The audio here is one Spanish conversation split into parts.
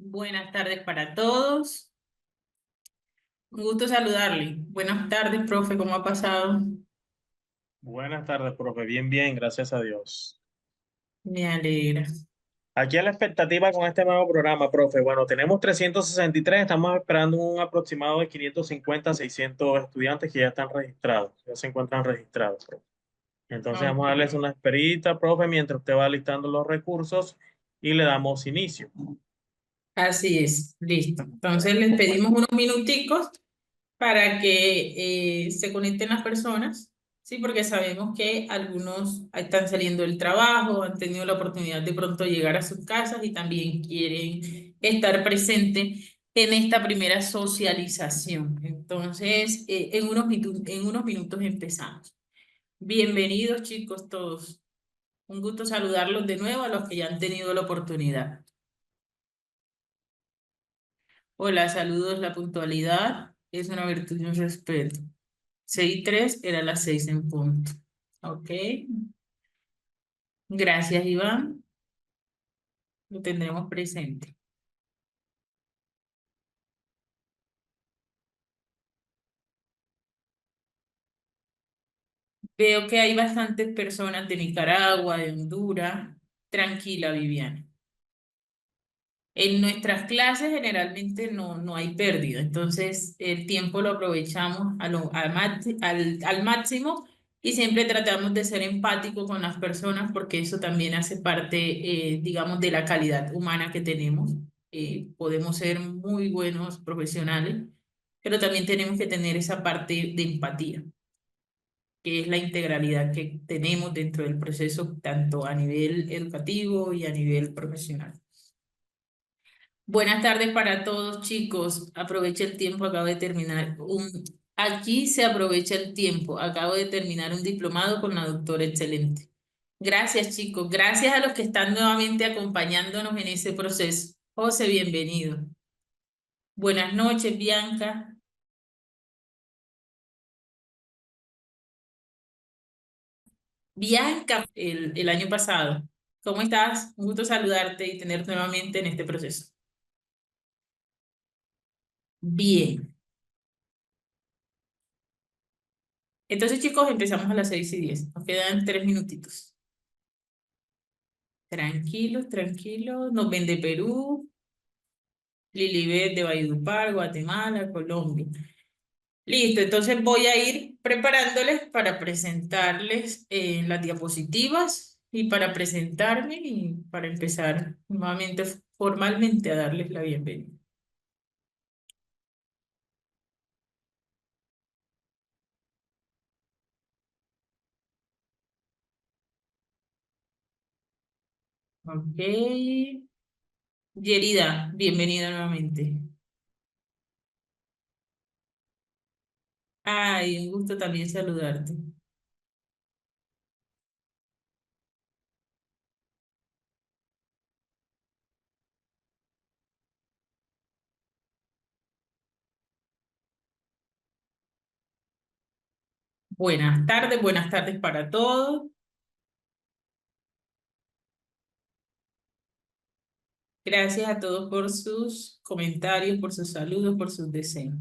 Buenas tardes para todos. Un gusto saludarle. Buenas tardes, profe. ¿Cómo ha pasado? Buenas tardes, profe. Bien, bien, gracias a Dios. Me alegra. Aquí a la expectativa con este nuevo programa, profe. Bueno, tenemos 363, estamos esperando un aproximado de 550 a 600 estudiantes que ya están registrados, ya se encuentran registrados, profe. Entonces vamos a darles Ok. una esperita, profe, mientras usted va listando los recursos y le damos inicio. Así es. Listo. Entonces les Bueno, pedimos unos minuticos para que se conecten las personas, ¿sí? Porque sabemos que algunos están saliendo del trabajo, han tenido la oportunidad de pronto llegar a sus casas y también quieren estar presentes en esta primera socialización. Entonces, en unos minutos empezamos. Bienvenidos, chicos, todos. Un gusto saludarlos de nuevo a los que ya han tenido la oportunidad. Hola, saludos. La puntualidad es una virtud y un respeto. 6:03 era las 6 en punto. Ok. Gracias, Iván. Lo tendremos presente. Veo que hay bastantes personas de Nicaragua, de Honduras. Tranquila, Viviana. En nuestras clases generalmente no hay pérdida, entonces el tiempo lo aprovechamos al máximo y siempre tratamos de ser empáticos con las personas porque eso también hace parte, digamos, de la calidad humana que tenemos. Podemos ser muy buenos profesionales, pero también tenemos que tener esa parte de empatía, que es la integralidad que tenemos dentro del proceso, tanto a nivel educativo y a nivel profesional. Buenas tardes para todos, chicos. Aproveche el tiempo, acabo de terminar aquí se aprovecha el tiempo. Acabo de terminar un diplomado con la doctora excelente. Gracias, chicos. Gracias a los que están nuevamente acompañándonos en ese proceso. José, bienvenido. Buenas noches, Bianca. Bianca, el año pasado. ¿Cómo estás? Un gusto saludarte y tenerte nuevamente en este proceso. Bien. Entonces, chicos, empezamos a las 6:10. Nos quedan 3 minutitos. Tranquilos, tranquilos. Nos ven de Perú, Lilibet de Valledupar, Guatemala, Colombia. Listo, entonces voy a ir preparándoles para presentarles las diapositivas y para presentarme y para empezar nuevamente formalmente a darles la bienvenida. Ok. Yerida, bienvenida nuevamente. Ay, un gusto también saludarte. Buenas tardes para todos. Gracias a todos por sus comentarios, por sus saludos, por sus deseos.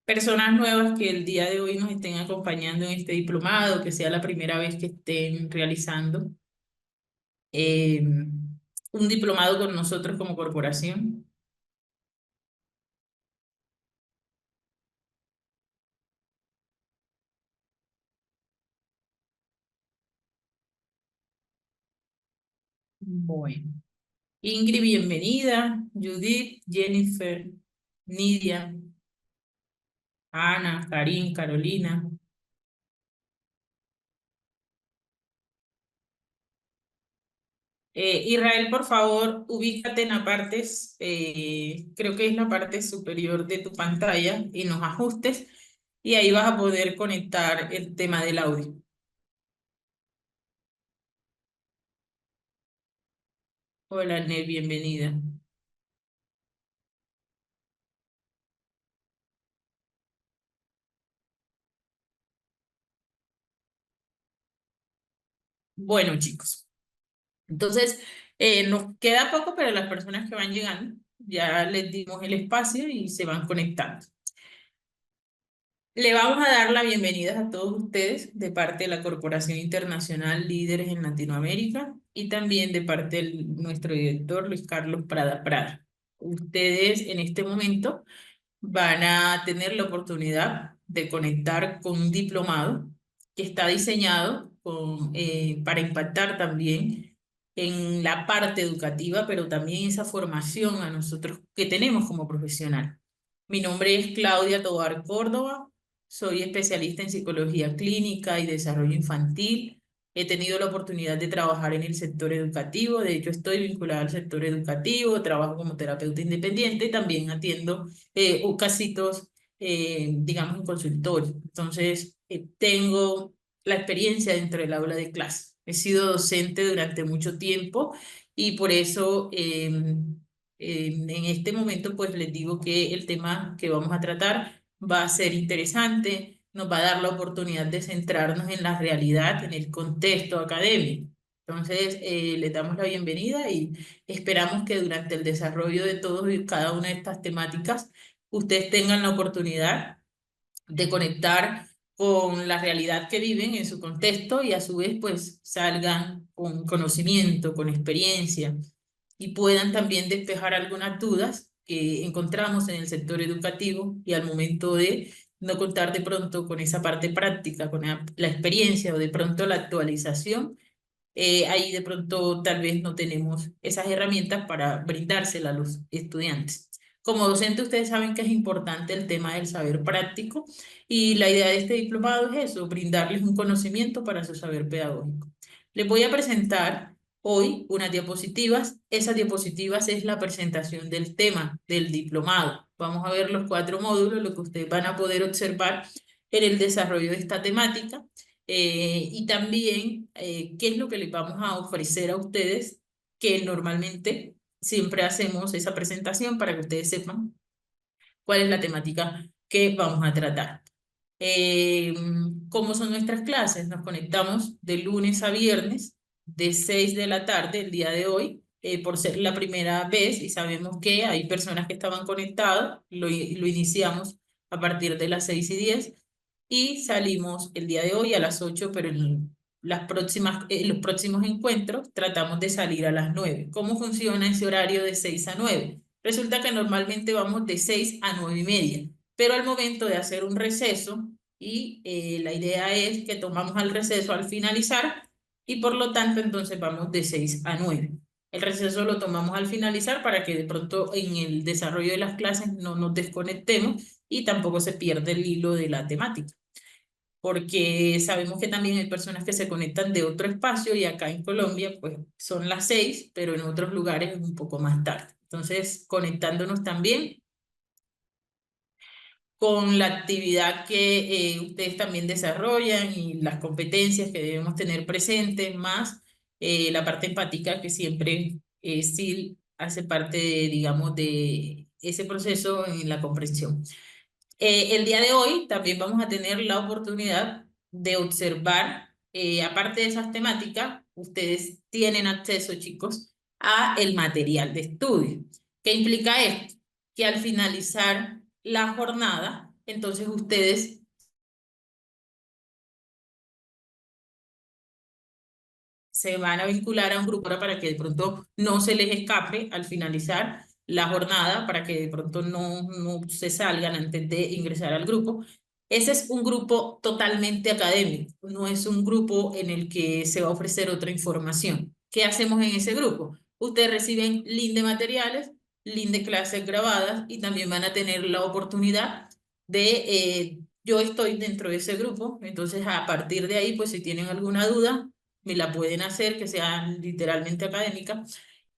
Personas nuevas que el día de hoy nos estén acompañando en este diplomado, que sea la primera vez que estén realizando eh, un diplomado con nosotros como corporación. Bueno, Ingrid, bienvenida. Judith, Jennifer, Nidia, Ana, Karin, Carolina. Israel, por favor, ubícate en la parte, creo que es la parte superior de tu pantalla, en los ajustes, y ahí vas a poder conectar el tema del audio. Hola, Nel, bienvenida. Bueno, chicos, entonces Nos queda poco, pero las personas que van llegando ya les dimos el espacio y se van conectando. Le vamos a dar la bienvenida a todos ustedes de parte de la Corporación Internacional Líderes en Latinoamérica y también de parte de nuestro director Luis Carlos Prada Prada. Ustedes en este momento van a tener la oportunidad de conectar con un diplomado que está diseñado para impactar también en la parte educativa, pero también esa formación a nosotros que tenemos como profesional. Mi nombre es Claudia Tobar Córdoba, soy especialista en psicología clínica y desarrollo infantil. He tenido la oportunidad de trabajar en el sector educativo, de hecho estoy vinculada al sector educativo, trabajo como terapeuta independiente y también atiendo casitos, digamos, en consultorio. Entonces, tengo la experiencia dentro del aula de clase. He sido docente durante mucho tiempo y por eso en este momento pues les digo que el tema que vamos a tratar va a ser interesante, nos va a dar la oportunidad de centrarnos en la realidad, en el contexto académico. Entonces, les damos la bienvenida y esperamos que durante el desarrollo de todos y cada una de estas temáticas, ustedes tengan la oportunidad de conectar con la realidad que viven en su contexto y a su vez pues salgan con conocimiento, con experiencia y puedan también despejar algunas dudas que encontramos en el sector educativo y al momento de no contar de pronto con esa parte práctica, con la experiencia o de pronto la actualización, ahí de pronto tal vez no tenemos esas herramientas para brindárselas a los estudiantes. Como docente, ustedes saben que es importante el tema del saber práctico y la idea de este diplomado es eso, brindarles un conocimiento para su saber pedagógico. Les voy a presentar hoy unas diapositivas. Esas diapositivas es la presentación del tema del diplomado. Vamos a ver los 4 módulos, lo que ustedes van a poder observar en el desarrollo de esta temática y también qué es lo que les vamos a ofrecer a ustedes, que normalmente siempre hacemos esa presentación para que ustedes sepan cuál es la temática que vamos a tratar. Eh, ¿Cómo son nuestras clases? Nos conectamos de lunes a viernes, de 6 de la tarde, el día de hoy, por ser la primera vez y sabemos que hay personas que estaban conectadas, lo iniciamos a partir de las 6:10 y salimos el día de hoy a las 8, pero en los próximos encuentros tratamos de salir a las 9. ¿Cómo funciona ese horario de 6 a 9? Resulta que normalmente vamos de 6 a 9:30, pero al momento de hacer un receso, y la idea es que tomamos al receso al finalizar, y por lo tanto entonces vamos de 6 a 9. El receso lo tomamos al finalizar para que de pronto en el desarrollo de las clases no nos desconectemos y tampoco se pierde el hilo de la temática, porque sabemos que también hay personas que se conectan de otro espacio y acá en Colombia pues son las 6, pero en otros lugares es un poco más tarde. Entonces, conectándonos también con la actividad que ustedes también desarrollan y las competencias que debemos tener presentes, más la parte empática que siempre sí hace parte, digamos, de ese proceso en la comprensión. El día de hoy también vamos a tener la oportunidad de observar, aparte de esas temáticas, ustedes tienen acceso, chicos, a el material de estudio. ¿Qué implica esto? Que al finalizar la jornada, entonces ustedes se van a vincular a un grupo para que de pronto no se les escape al finalizar la jornada, para que de pronto no se salgan antes de ingresar al grupo. Ese es un grupo totalmente académico, no es un grupo en el que se va a ofrecer otra información. ¿Qué hacemos en ese grupo? Ustedes reciben link de materiales, link de clases grabadas y también van a tener la oportunidad yo estoy dentro de ese grupo, entonces a partir de ahí, pues si tienen alguna duda, me la pueden hacer, que sea literalmente académica.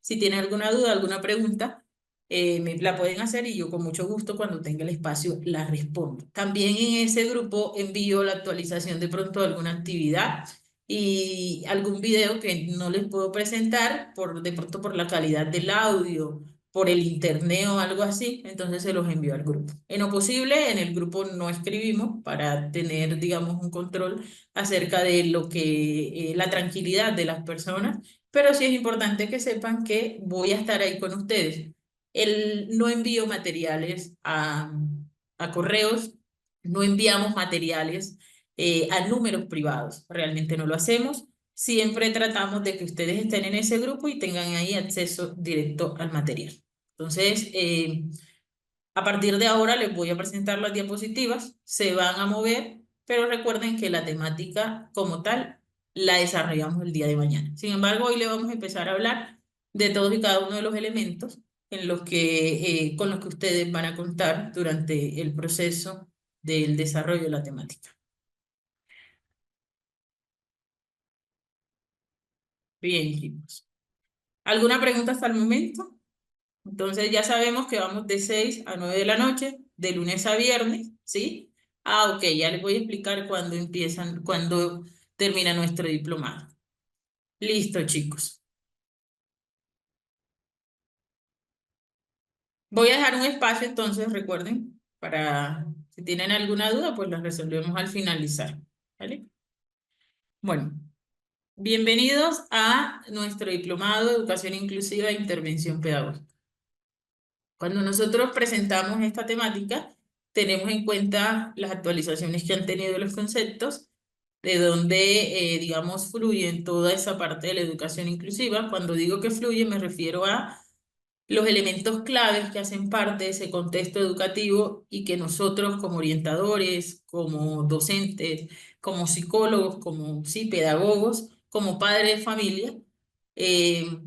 Si tienen alguna duda, alguna pregunta, me la pueden hacer y yo con mucho gusto cuando tenga el espacio la respondo. También en ese grupo envío la actualización de pronto de alguna actividad y algún video que no les puedo presentar de pronto por la calidad del audio, por el internet o algo así, entonces se los envío al grupo. En lo posible, en el grupo no escribimos para tener, digamos, un control acerca de lo que la tranquilidad de las personas pero sí es importante que sepan que voy a estar ahí con ustedes. No envío materiales a correos, no enviamos materiales a números privados, realmente no lo hacemos. Siempre tratamos de que ustedes estén en ese grupo y tengan ahí acceso directo al material. Entonces, a partir de ahora les voy a presentar las diapositivas, se van a mover, pero recuerden que la temática como tal la desarrollamos el día de mañana. Sin embargo, hoy le vamos a empezar a hablar de todos y cada uno de los elementos con los que ustedes van a contar durante el proceso del desarrollo de la temática. Bien, chicos. ¿Alguna pregunta hasta el momento? Entonces ya sabemos que vamos de 6 a 9 de la noche, de lunes a viernes, ¿sí? Ah, ok, ya les voy a explicar cuándo termina nuestro diplomado. Listo, chicos. Voy a dejar un espacio entonces, recuerden, para si tienen alguna duda, pues la resolvemos al finalizar, ¿vale? Bueno, bienvenidos a nuestro diplomado de Educación Inclusiva e Intervención Pedagógica. Cuando nosotros presentamos esta temática, tenemos en cuenta las actualizaciones que han tenido los conceptos, de donde, digamos, fluyen toda esa parte de la educación inclusiva. Cuando digo que fluye, me refiero a los elementos claves que hacen parte de ese contexto educativo y que nosotros como orientadores, como docentes, como psicólogos, como sí, pedagogos, como padres de familia,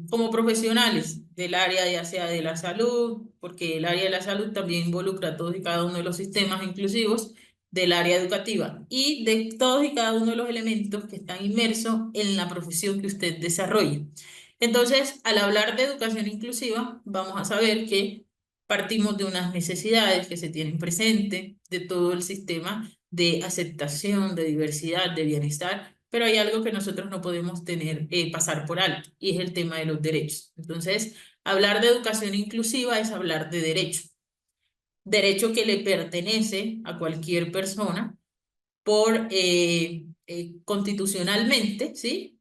como profesionales del área ya sea de la salud, porque el área de la salud también involucra a todos y cada uno de los sistemas inclusivos del área educativa y de todos y cada uno de los elementos que están inmersos en la profesión que usted desarrolla. Entonces, al hablar de educación inclusiva, vamos a saber que partimos de unas necesidades que se tienen presente, de todo el sistema de aceptación, de diversidad, de bienestar, pero hay algo que nosotros no podemos pasar por alto, y es el tema de los derechos. Entonces, hablar de educación inclusiva es hablar de derecho, derecho que le pertenece a cualquier persona constitucionalmente, ¿sí?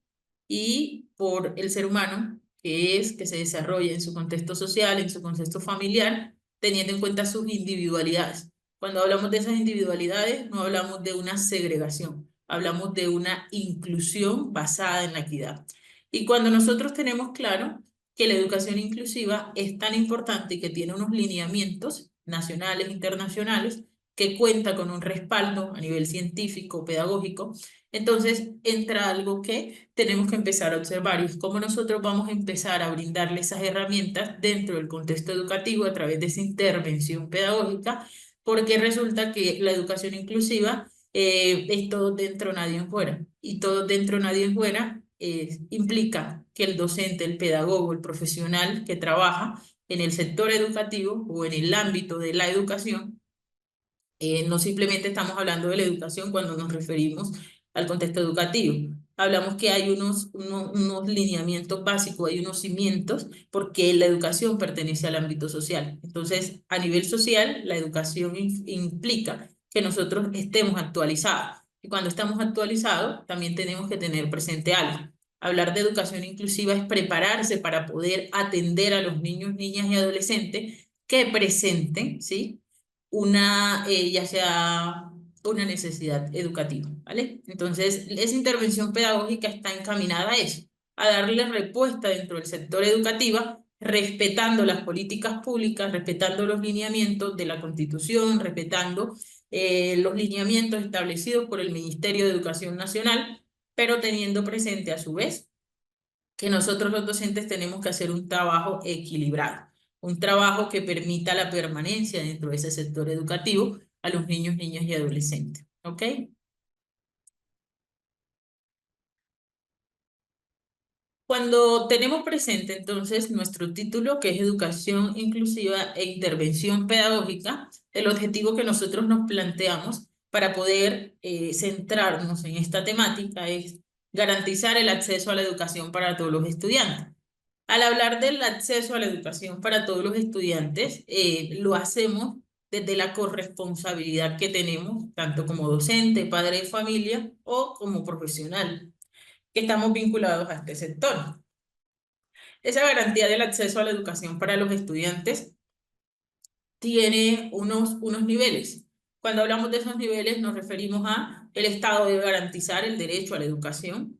Y por el ser humano, que se desarrolla en su contexto social, en su contexto familiar, teniendo en cuenta sus individualidades. Cuando hablamos de esas individualidades, no hablamos de una segregación, hablamos de una inclusión basada en la equidad. Y cuando nosotros tenemos claro que la educación inclusiva es tan importante y que tiene unos lineamientos nacionales, internacionales, que cuenta con un respaldo a nivel científico, pedagógico, entonces entra algo que tenemos que empezar a observar y es cómo nosotros vamos a empezar a brindarle esas herramientas dentro del contexto educativo a través de esa intervención pedagógica, porque resulta que la educación inclusiva es todo dentro, nadie en fuera. Y todo dentro, nadie en fuera implica que el docente, el pedagogo, el profesional que trabaja en el sector educativo o en el ámbito de la educación, no simplemente estamos hablando de la educación cuando nos referimos al contexto educativo. Hablamos que hay unos lineamientos básicos, hay unos cimientos, porque la educación pertenece al ámbito social. Entonces, a nivel social, la educación implica que nosotros estemos actualizados. Y cuando estamos actualizados, también tenemos que tener presente algo. Hablar de educación inclusiva es prepararse para poder atender a los niños, niñas y adolescentes que presenten, ¿sí? Ya sea una necesidad educativa, ¿vale? Entonces, esa intervención pedagógica está encaminada a eso, a darle respuesta dentro del sector educativo, respetando las políticas públicas, respetando los lineamientos de la Constitución, respetando los lineamientos establecidos por el Ministerio de Educación Nacional, pero teniendo presente a su vez que nosotros los docentes tenemos que hacer un trabajo equilibrado, un trabajo que permita la permanencia dentro de ese sector educativo a los niños, niñas y adolescentes. ¿Ok? Cuando tenemos presente entonces nuestro título, que es Educación Inclusiva e Intervención Pedagógica, el objetivo que nosotros nos planteamos para poder centrarnos en esta temática es garantizar el acceso a la educación para todos los estudiantes. Al hablar del acceso a la educación para todos los estudiantes, lo hacemos desde la corresponsabilidad que tenemos, tanto como docente, padre de familia o como profesional, que estamos vinculados a este sector. Esa garantía del acceso a la educación para los estudiantes tiene unos niveles. Cuando hablamos de esos niveles nos referimos a el Estado debe garantizar el derecho a la educación.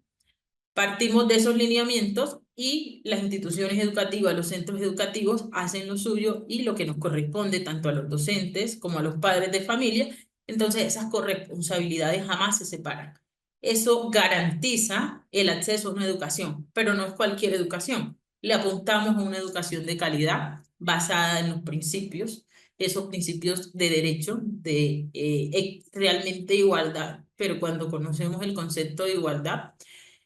Partimos de esos lineamientos y las instituciones educativas, los centros educativos hacen lo suyo y lo que nos corresponde tanto a los docentes como a los padres de familia. Entonces esas corresponsabilidades jamás se separan. Eso garantiza el acceso a una educación, pero no es cualquier educación. Le apuntamos a una educación de calidad basada en los principios, esos principios de derecho, de realmente igualdad, pero cuando conocemos el concepto de igualdad,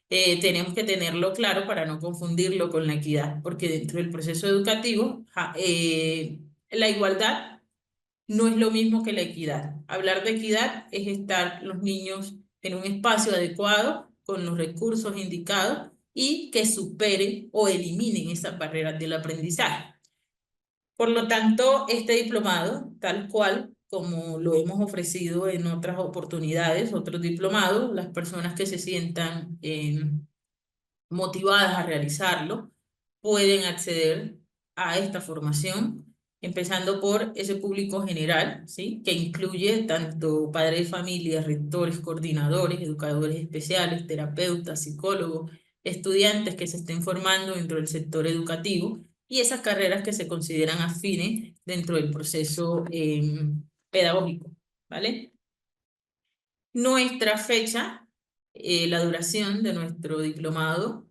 tenemos que tenerlo claro para no confundirlo con la equidad, porque dentro del proceso educativo, la igualdad no es lo mismo que la equidad. Hablar de equidad es estar los niños en un espacio adecuado, con los recursos indicados y que superen o eliminen esas barreras del aprendizaje. Por lo tanto, este diplomado, tal cual como lo hemos ofrecido en otras oportunidades, otros diplomados, las personas que se sientan motivadas a realizarlo, pueden acceder a esta formación, empezando por ese público general, ¿sí? Que incluye tanto padres de familia, rectores, coordinadores, educadores especiales, terapeutas, psicólogos, estudiantes que se estén formando dentro del sector educativo y esas carreras que se consideran afines dentro del proceso pedagógico, ¿vale? Nuestra fecha, la duración de nuestro diplomado,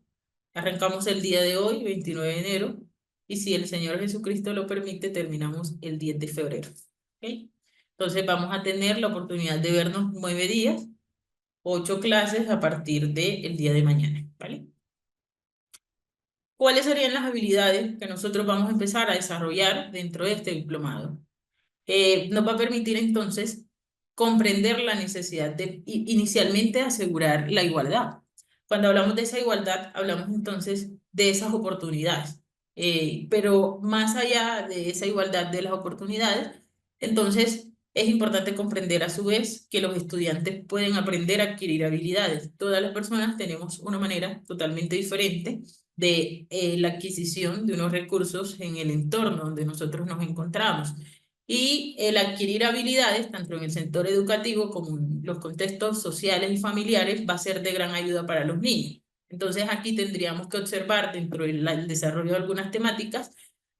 arrancamos el día de hoy, 29 de enero, y si el Señor Jesucristo lo permite, terminamos el 10 de febrero. ¿Ok? Entonces vamos a tener la oportunidad de vernos 9 días, 8 clases a partir del día de mañana, ¿vale? ¿Cuáles serían las habilidades que nosotros vamos a empezar a desarrollar dentro de este diplomado? Nos va a permitir entonces comprender la necesidad de inicialmente asegurar la igualdad. Cuando hablamos de esa igualdad, hablamos entonces de esas oportunidades. Pero más allá de esa igualdad de las oportunidades, entonces es importante comprender a su vez que los estudiantes pueden aprender a adquirir habilidades. Todas las personas tenemos una manera totalmente diferente de la adquisición de unos recursos en el entorno donde nosotros nos encontramos. Y el adquirir habilidades, tanto en el sector educativo como en los contextos sociales y familiares, va a ser de gran ayuda para los niños. Entonces aquí tendríamos que observar dentro del desarrollo de algunas temáticas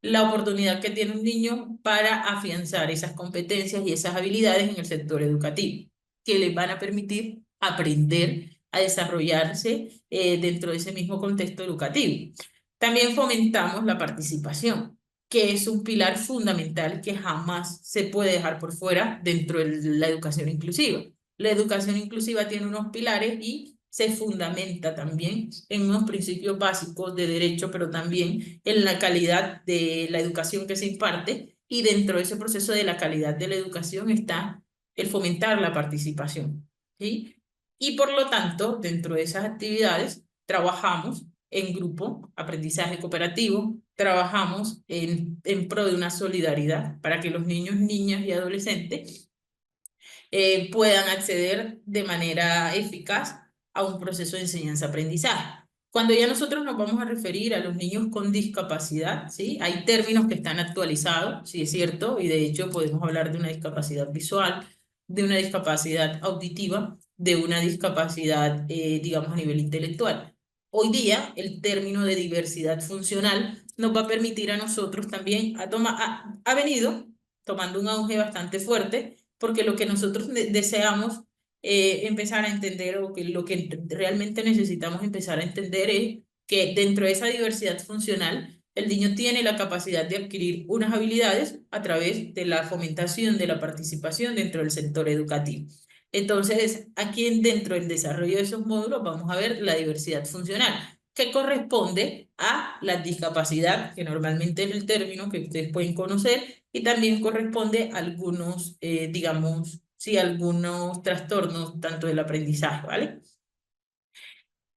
la oportunidad que tiene un niño para afianzar esas competencias y esas habilidades en el sector educativo, que les van a permitir aprender a desarrollarse dentro de ese mismo contexto educativo. También fomentamos la participación, que es un pilar fundamental que jamás se puede dejar por fuera dentro de la educación inclusiva. La educación inclusiva tiene unos pilares y se fundamenta también en unos principios básicos de derecho, pero también en la calidad de la educación que se imparte, y dentro de ese proceso de la calidad de la educación está el fomentar la participación, ¿sí? Y por lo tanto, dentro de esas actividades, trabajamos en grupo, aprendizaje cooperativo, trabajamos en pro de una solidaridad para que los niños, niñas y adolescentes puedan acceder de manera eficaz a un proceso de enseñanza-aprendizaje. Cuando ya nosotros nos vamos a referir a los niños con discapacidad, ¿sí? Hay términos que están actualizados, sí es cierto, y de hecho podemos hablar de una discapacidad visual, de una discapacidad auditiva, de una discapacidad, digamos, a nivel intelectual. Hoy día, el término de diversidad funcional nos va a permitir a nosotros también, ha venido tomando un auge bastante fuerte, porque lo que nosotros deseamos empezar a entender, o que lo que realmente necesitamos empezar a entender, es que dentro de esa diversidad funcional, el niño tiene la capacidad de adquirir unas habilidades a través de la fomentación de la participación dentro del sector educativo. Entonces, aquí dentro del desarrollo de esos módulos vamos a ver la diversidad funcional, que corresponde a la discapacidad, que normalmente es el término que ustedes pueden conocer, y también corresponde a algunos, digamos, sí, algunos trastornos tanto del aprendizaje, ¿vale?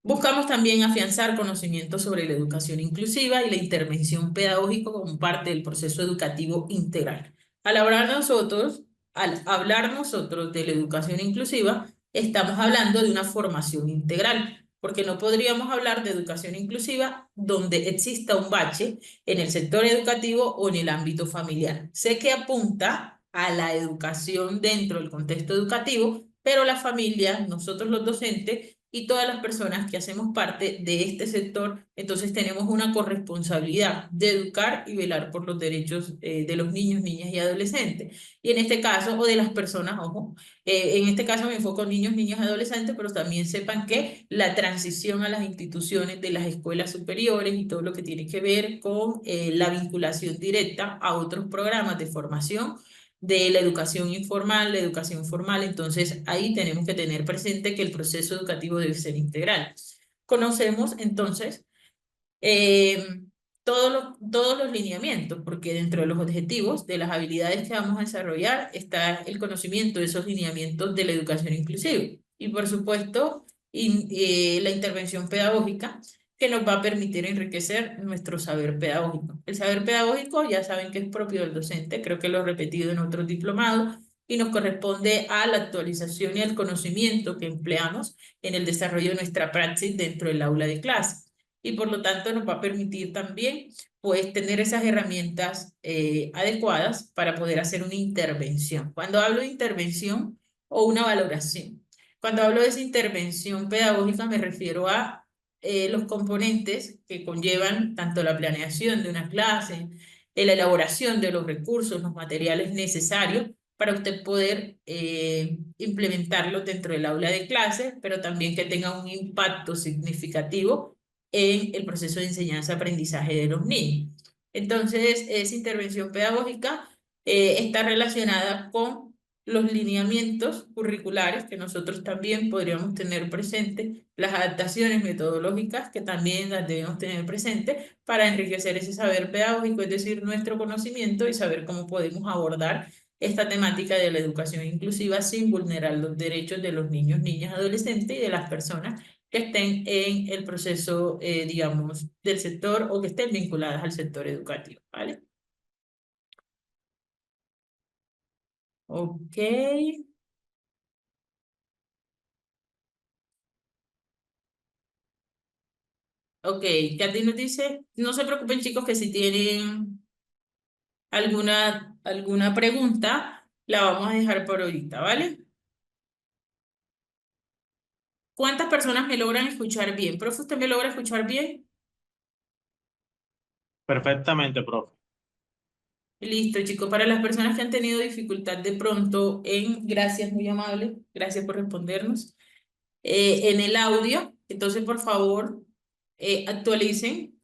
Buscamos también afianzar conocimientos sobre la educación inclusiva y la intervención pedagógica como parte del proceso educativo integral. Al hablar nosotros de la educación inclusiva, estamos hablando de una formación integral, porque no podríamos hablar de educación inclusiva donde exista un bache en el sector educativo o en el ámbito familiar. Sé que apunta a la educación dentro del contexto educativo, pero la familia, nosotros los docentes y todas las personas que hacemos parte de este sector, entonces tenemos una corresponsabilidad de educar y velar por los derechos de los niños, niñas y adolescentes. Y en este caso, o de las personas, ojo, en este caso me enfoco en niños, niñas y adolescentes, pero también sepan que la transición a las instituciones de las escuelas superiores y todo lo que tiene que ver con la vinculación directa a otros programas de formación de la educación informal, la educación formal, entonces ahí tenemos que tener presente que el proceso educativo debe ser integral. Conocemos entonces eh, todos los lineamientos, porque dentro de los objetivos de las habilidades que vamos a desarrollar está el conocimiento de esos lineamientos de la educación inclusiva. Y por supuesto, la intervención pedagógica que nos va a permitir enriquecer nuestro saber pedagógico. El saber pedagógico ya saben que es propio del docente, creo que lo he repetido en otros diplomados, y nos corresponde a la actualización y al conocimiento que empleamos en el desarrollo de nuestra praxis dentro del aula de clase y por lo tanto nos va a permitir también pues tener esas herramientas adecuadas para poder hacer una intervención. Cuando hablo de intervención o una valoración, cuando hablo de esa intervención pedagógica me refiero a los componentes que conllevan tanto la planeación de una clase, la elaboración de los recursos, los materiales necesarios para usted poder implementarlo dentro del aula de clase, pero también que tenga un impacto significativo en el proceso de enseñanza-aprendizaje de los niños. Entonces, esa intervención pedagógica está relacionada con los lineamientos curriculares que nosotros también podríamos tener presentes, las adaptaciones metodológicas que también las debemos tener presentes para enriquecer ese saber pedagógico, es decir, nuestro conocimiento y saber cómo podemos abordar esta temática de la educación inclusiva sin vulnerar los derechos de los niños, niñas, adolescentes y de las personas que estén en el proceso, digamos, del sector o que estén vinculadas al sector educativo, ¿vale? Ok, ok. Katy nos dice, no se preocupen chicos que si tienen alguna pregunta, la vamos a dejar por ahorita, ¿vale? ¿Cuántas personas me logran escuchar bien? Profe, ¿usted me logra escuchar bien? Perfectamente, profe. Listo, chicos. Para las personas que han tenido dificultad de pronto gracias, muy amable, gracias por respondernos, en el audio, entonces por favor actualicen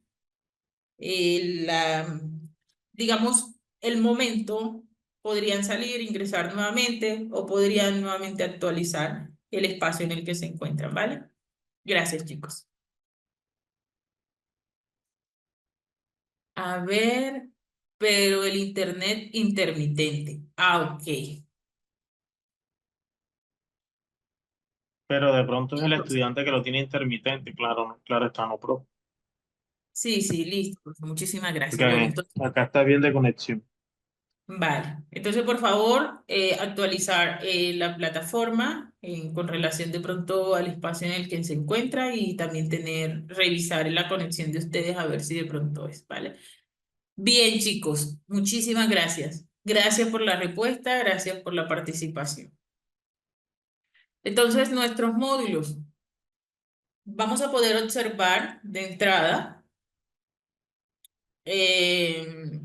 digamos, el momento, podrían salir, ingresar nuevamente o podrían nuevamente actualizar el espacio en el que se encuentran, ¿vale? Gracias, chicos. A ver, pero el internet intermitente. Ah, ok. Pero de pronto es el Listo. estudiante que lo tiene intermitente, claro, claro está, no, profe. Sí, sí, listo. Muchísimas Porque gracias. Bueno, entonces, acá está bien de conexión. vale. Entonces, por favor, actualizar la plataforma con relación de pronto al espacio en el que se encuentra y también revisar la conexión de ustedes a ver si de pronto es, ¿vale? Bien, chicos, muchísimas gracias. Gracias por la respuesta, gracias por la participación. Entonces, nuestros módulos, vamos a poder observar de entrada eh,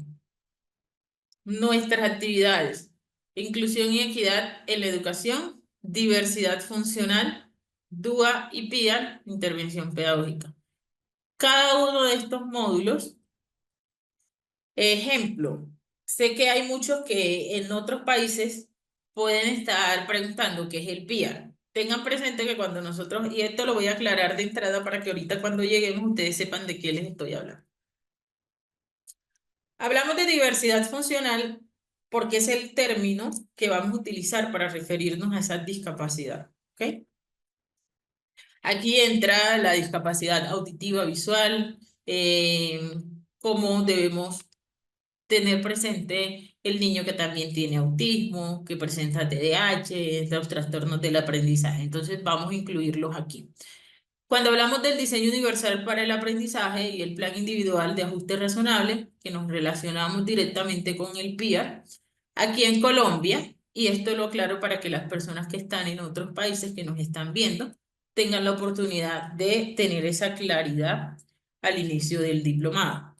nuestras actividades, inclusión y equidad en la educación, diversidad funcional, DUA y PIA, intervención pedagógica. Cada uno de estos módulos, ejemplo, sé que hay muchos que en otros países pueden estar preguntando qué es el PIA. Tengan presente que cuando nosotros, y esto lo voy a aclarar de entrada para que ahorita cuando lleguemos ustedes sepan de qué les estoy hablando. Hablamos de diversidad funcional porque es el término que vamos a utilizar para referirnos a esa discapacidad. ¿Ok? Aquí entra la discapacidad auditiva visual, cómo debemos tener presente el niño que también tiene autismo, que presenta TDAH, los trastornos del aprendizaje. Entonces vamos a incluirlos aquí. Cuando hablamos del diseño universal para el aprendizaje y el plan individual de ajuste razonable, que nos relacionamos directamente con el PIA, aquí en Colombia, y esto lo aclaro para que las personas que están en otros países que nos están viendo tengan la oportunidad de tener esa claridad al inicio del diplomado.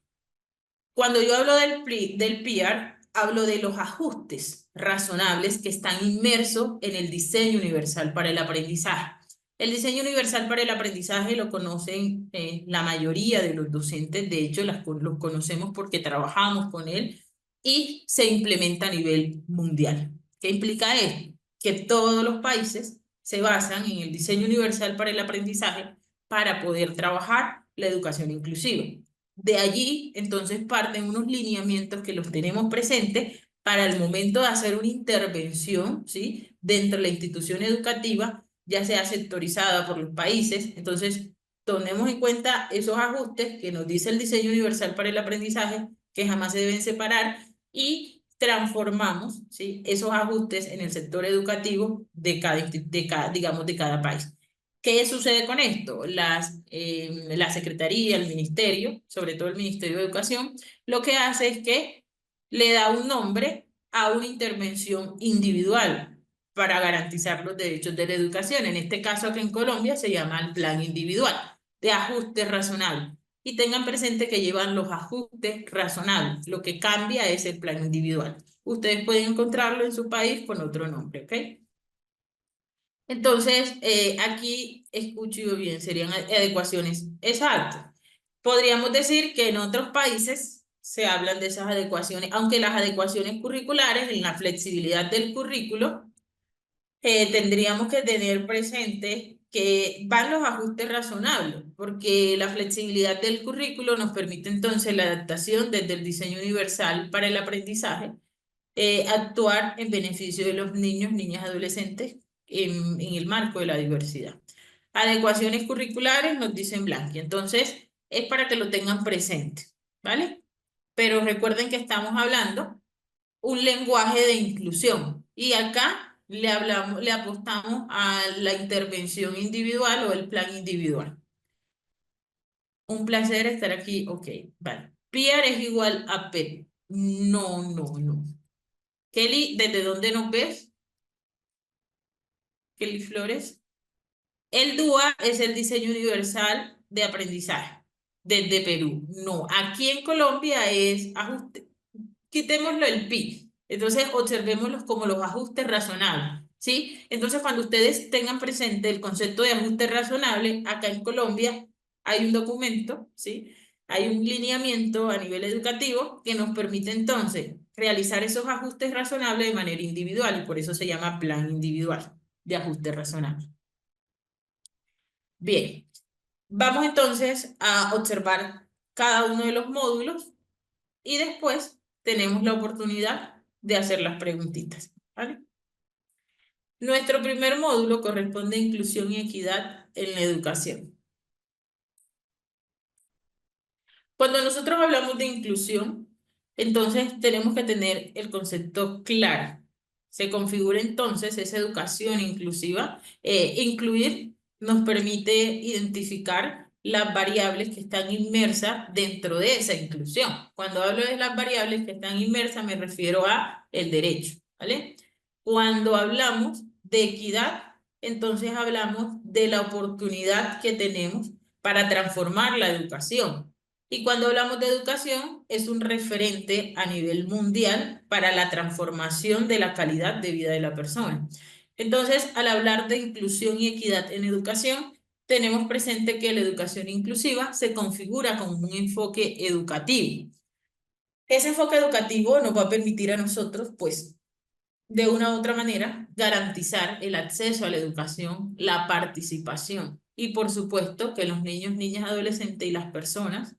Cuando yo hablo del PIAR, hablo de los ajustes razonables que están inmersos en el diseño universal para el aprendizaje. El diseño universal para el aprendizaje lo conocen la mayoría de los docentes, de hecho los conocemos porque trabajamos con él y se implementa a nivel mundial. ¿Qué implica esto? Que todos los países se basan en el diseño universal para el aprendizaje para poder trabajar la educación inclusiva. De allí, entonces, parten unos lineamientos que los tenemos presentes para el momento de hacer una intervención, ¿sí? Dentro de la institución educativa, ya sea sectorizada por los países. Entonces, tomemos en cuenta esos ajustes que nos dice el diseño universal para el aprendizaje, que jamás se deben separar, y transformamos, ¿sí? Esos ajustes en el sector educativo digamos, de cada país. ¿Qué sucede con esto? La Secretaría, el Ministerio, sobre todo el Ministerio de Educación, lo que hace es que le da un nombre a una intervención individual para garantizar los derechos de la educación. En este caso, aquí en Colombia, se llama el Plan Individual de Ajuste Razonable. Y tengan presente que llevan los ajustes razonables. Lo que cambia es el plan individual. Ustedes pueden encontrarlo en su país con otro nombre, ¿ok? Entonces, aquí escucho yo bien, serían adecuaciones exactas. Podríamos decir que en otros países se hablan de esas adecuaciones, aunque las adecuaciones curriculares, en la flexibilidad del currículo, tendríamos que tener presente que van los ajustes razonables, porque la flexibilidad del currículo nos permite entonces la adaptación desde el diseño universal para el aprendizaje, actuar en beneficio de los niños, niñas, adolescentes en el marco de la diversidad. Adecuaciones curriculares nos dicen Blanqui, entonces es para que lo tengan presente, ¿vale? Pero recuerden que estamos hablando un lenguaje de inclusión y acá le apostamos a la intervención individual o el plan individual. Un placer estar aquí, ok, vale. PIAR es igual a P. No, no, no. Kelly, ¿desde dónde nos ves? Kelly Flores. El DUA es el diseño universal de aprendizaje desde Perú. No, aquí en Colombia es ajuste. Quitémoslo el pi. Entonces, observémoslos como los ajustes razonables, ¿sí? Entonces, cuando ustedes tengan presente el concepto de ajuste razonable, acá en Colombia hay un documento, ¿sí? Hay un lineamiento a nivel educativo que nos permite entonces realizar esos ajustes razonables de manera individual y por eso se llama plan individual de ajuste razonable. Bien, vamos entonces a observar cada uno de los módulos y después tenemos la oportunidad de hacer las preguntitas, ¿vale? Nuestro primer módulo corresponde a inclusión y equidad en la educación. Cuando nosotros hablamos de inclusión, entonces tenemos que tener el concepto claro. Se configura entonces esa educación inclusiva. Incluir nos permite identificar las variables que están inmersas dentro de esa inclusión. Cuando hablo de las variables que están inmersas, me refiero a el derecho, ¿vale? Cuando hablamos de equidad, entonces hablamos de la oportunidad que tenemos para transformar la educación. Y cuando hablamos de educación, es un referente a nivel mundial para la transformación de la calidad de vida de la persona. Entonces, al hablar de inclusión y equidad en educación, tenemos presente que la educación inclusiva se configura como un enfoque educativo. Ese enfoque educativo nos va a permitir a nosotros, pues, de una u otra manera, garantizar el acceso a la educación, la participación y, por supuesto, que los niños, niñas, adolescentes y las personas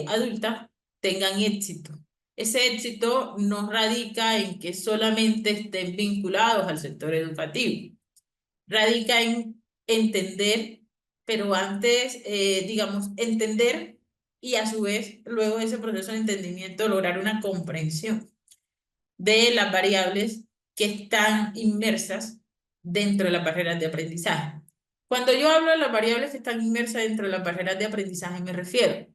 adultas tengan éxito. Ese éxito no radica en que solamente estén vinculados al sector educativo, radica en entender, pero antes, digamos, entender y a su vez, luego de ese proceso de entendimiento, lograr una comprensión de las variables que están inmersas dentro de las barreras de aprendizaje. Cuando yo hablo de las variables que están inmersas dentro de las barreras de aprendizaje, me refiero.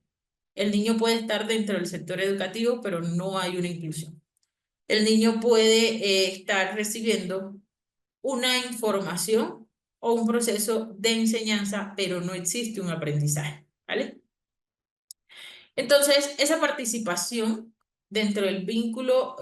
El niño puede estar dentro del sector educativo, pero no hay una inclusión. El niño puede estar recibiendo una información o un proceso de enseñanza, pero no existe un aprendizaje, ¿vale? Entonces, esa participación dentro del vínculo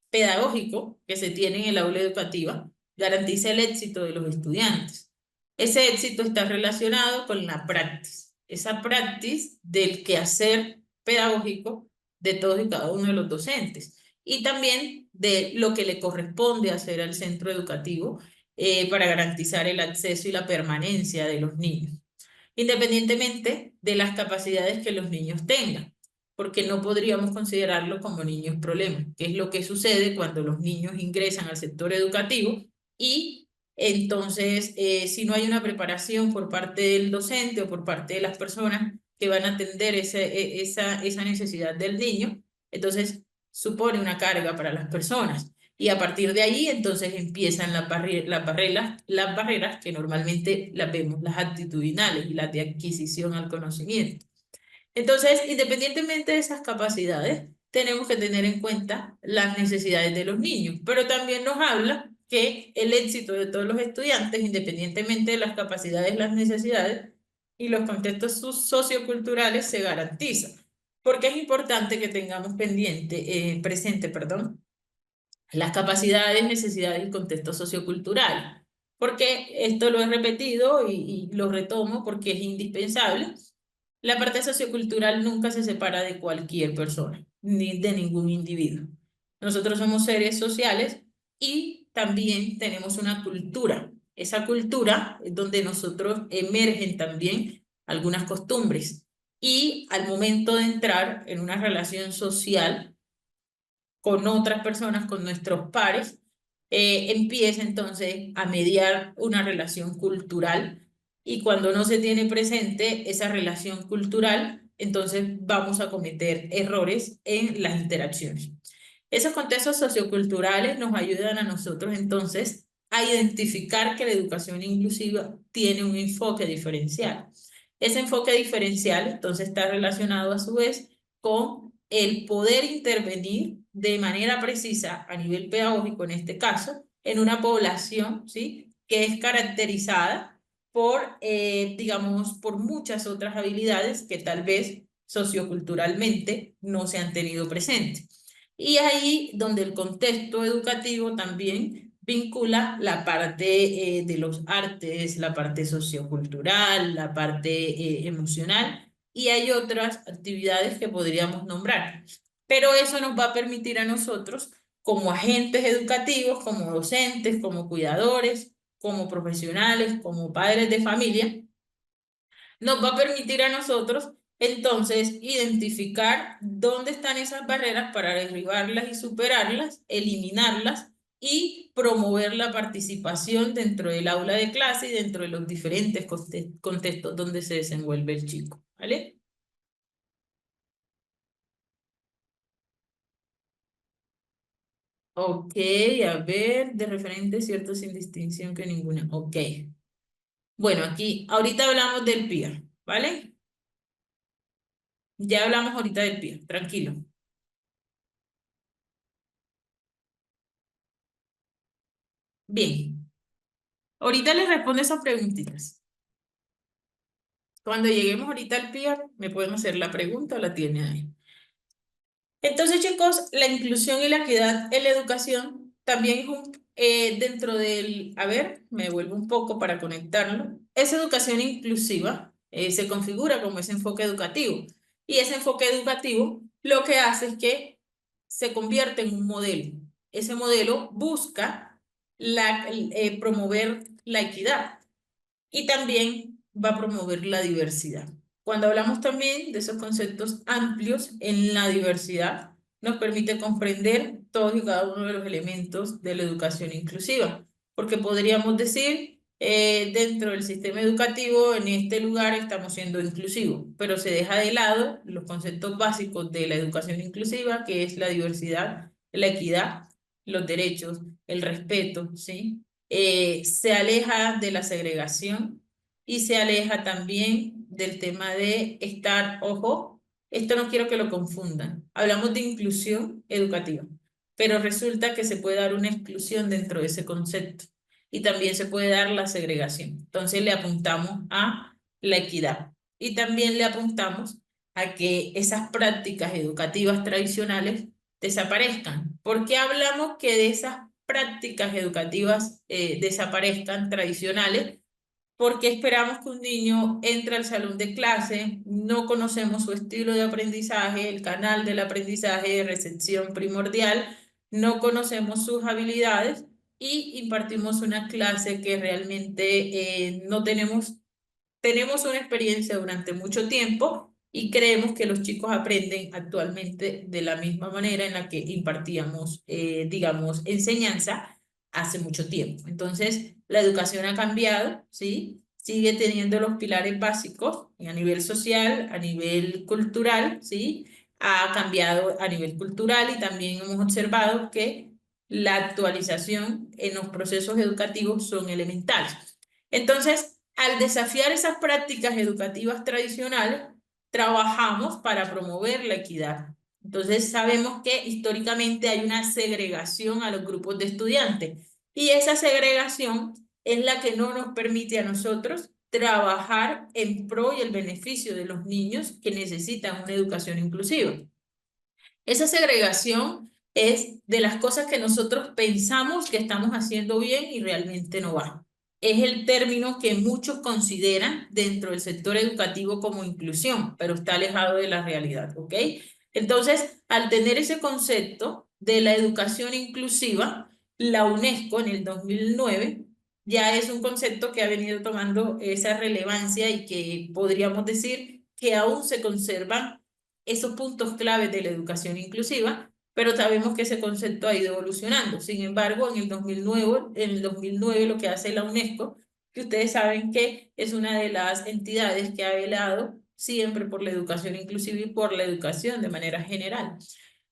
pedagógico que se tiene en el aula educativa garantiza el éxito de los estudiantes. Ese éxito está relacionado con la praxis, esa praxis del quehacer pedagógico de todos y cada uno de los docentes y también de lo que le corresponde hacer al centro educativo para garantizar el acceso y la permanencia de los niños independientemente de las capacidades que los niños tengan, porque no podríamos considerarlo como niños problemas, que es lo que sucede cuando los niños ingresan al sector educativo y entonces si no hay una preparación por parte del docente o por parte de las personas que van a atender esa necesidad del niño, entonces supone una carga para las personas. Y a partir de ahí, entonces empiezan las barreras que normalmente las vemos, las actitudinales y las de adquisición al conocimiento. Entonces, independientemente de esas capacidades, tenemos que tener en cuenta las necesidades de los niños, pero también nos habla que el éxito de todos los estudiantes, independientemente de las capacidades, las necesidades y los contextos socioculturales, se garantiza. Porque es importante que tengamos presente, perdón, las capacidades, necesidades y contexto sociocultural. Porque esto lo he repetido y lo retomo porque es indispensable. La parte sociocultural nunca se separa de cualquier persona, ni de ningún individuo. Nosotros somos seres sociales y también tenemos una cultura. Esa cultura es donde nosotros emergen también algunas costumbres. Y al momento de entrar en una relación social, con otras personas, con nuestros pares, empieza entonces a mediar una relación cultural y cuando no se tiene presente esa relación cultural, entonces vamos a cometer errores en las interacciones. Esos contextos socioculturales nos ayudan a nosotros entonces a identificar que la educación inclusiva tiene un enfoque diferencial. Ese enfoque diferencial entonces está relacionado a su vez con el poder intervenir de manera precisa a nivel pedagógico, en este caso, en una población, ¿sí? Que es caracterizada por, digamos, por muchas otras habilidades que tal vez socioculturalmente no se han tenido presentes. Y ahí donde el contexto educativo también vincula la parte de los artes, la parte sociocultural, la parte emocional y hay otras actividades que podríamos nombrar. Pero eso nos va a permitir a nosotros, como agentes educativos, como docentes, como cuidadores, como profesionales, como padres de familia, nos va a permitir a nosotros entonces identificar dónde están esas barreras para derribarlas y superarlas, eliminarlas y promover la participación dentro del aula de clase y dentro de los diferentes contextos donde se desenvuelve el chico, ¿vale? Ok, a ver, de referente cierto sin distinción que ninguna. Ok. Bueno, aquí, ahorita hablamos del PIA, ¿vale? Ya hablamos ahorita del PIA, tranquilo. Bien, ahorita les respondo esas preguntitas. Cuando lleguemos ahorita al PIA, me pueden hacer la pregunta o la tienen ahí. Entonces, chicos, la inclusión y la equidad en la educación también es dentro del, a ver, me vuelvo un poco para conectarlo. Esa educación inclusiva se configura como ese enfoque educativo. Y ese enfoque educativo lo que hace es que se convierte en un modelo. Ese modelo busca promover la equidad y también va a promover la diversidad. Cuando hablamos también de esos conceptos amplios en la diversidad, nos permite comprender todos y cada uno de los elementos de la educación inclusiva, porque podríamos decir, dentro del sistema educativo, en este lugar estamos siendo inclusivos, pero se deja de lado los conceptos básicos de la educación inclusiva, que es la diversidad, la equidad, los derechos, el respeto, ¿sí? se aleja de la segregación y se aleja también del tema de estar, ojo, esto no quiero que lo confundan. Hablamos de inclusión educativa, pero resulta que se puede dar una exclusión dentro de ese concepto y también se puede dar la segregación. Entonces le apuntamos a la equidad y también le apuntamos a que esas prácticas educativas tradicionales desaparezcan. ¿Por qué hablamos que de esas prácticas educativas desaparezcan tradicionales? Porque esperamos que un niño entre al salón de clase, no conocemos su estilo de aprendizaje, el canal del aprendizaje de recepción primordial, no conocemos sus habilidades y impartimos una clase que realmente no tenemos una experiencia durante mucho tiempo y creemos que los chicos aprenden actualmente de la misma manera en la que impartíamos, digamos, enseñanza hace mucho tiempo. Entonces, la educación ha cambiado, ¿sí? Sigue teniendo los pilares básicos a nivel social, a nivel cultural, ¿sí? Ha cambiado a nivel cultural y también hemos observado que la actualización en los procesos educativos son elementales. Entonces, al desafiar esas prácticas educativas tradicionales, trabajamos para promover la equidad. Entonces, sabemos que históricamente hay una segregación a los grupos de estudiantes y esa segregación es la que no nos permite a nosotros trabajar en pro y el beneficio de los niños que necesitan una educación inclusiva. Esa segregación es de las cosas que nosotros pensamos que estamos haciendo bien y realmente no va. Es el término que muchos consideran dentro del sector educativo como inclusión, pero está alejado de la realidad, ¿ok? Entonces, al tener ese concepto de la educación inclusiva, la UNESCO en el 2009 ya es un concepto que ha venido tomando esa relevancia y que podríamos decir que aún se conservan esos puntos claves de la educación inclusiva, pero sabemos que ese concepto ha ido evolucionando. Sin embargo, en el 2009 lo que hace la UNESCO, que ustedes saben que es una de las entidades que ha velado siempre por la educación inclusiva y por la educación de manera general.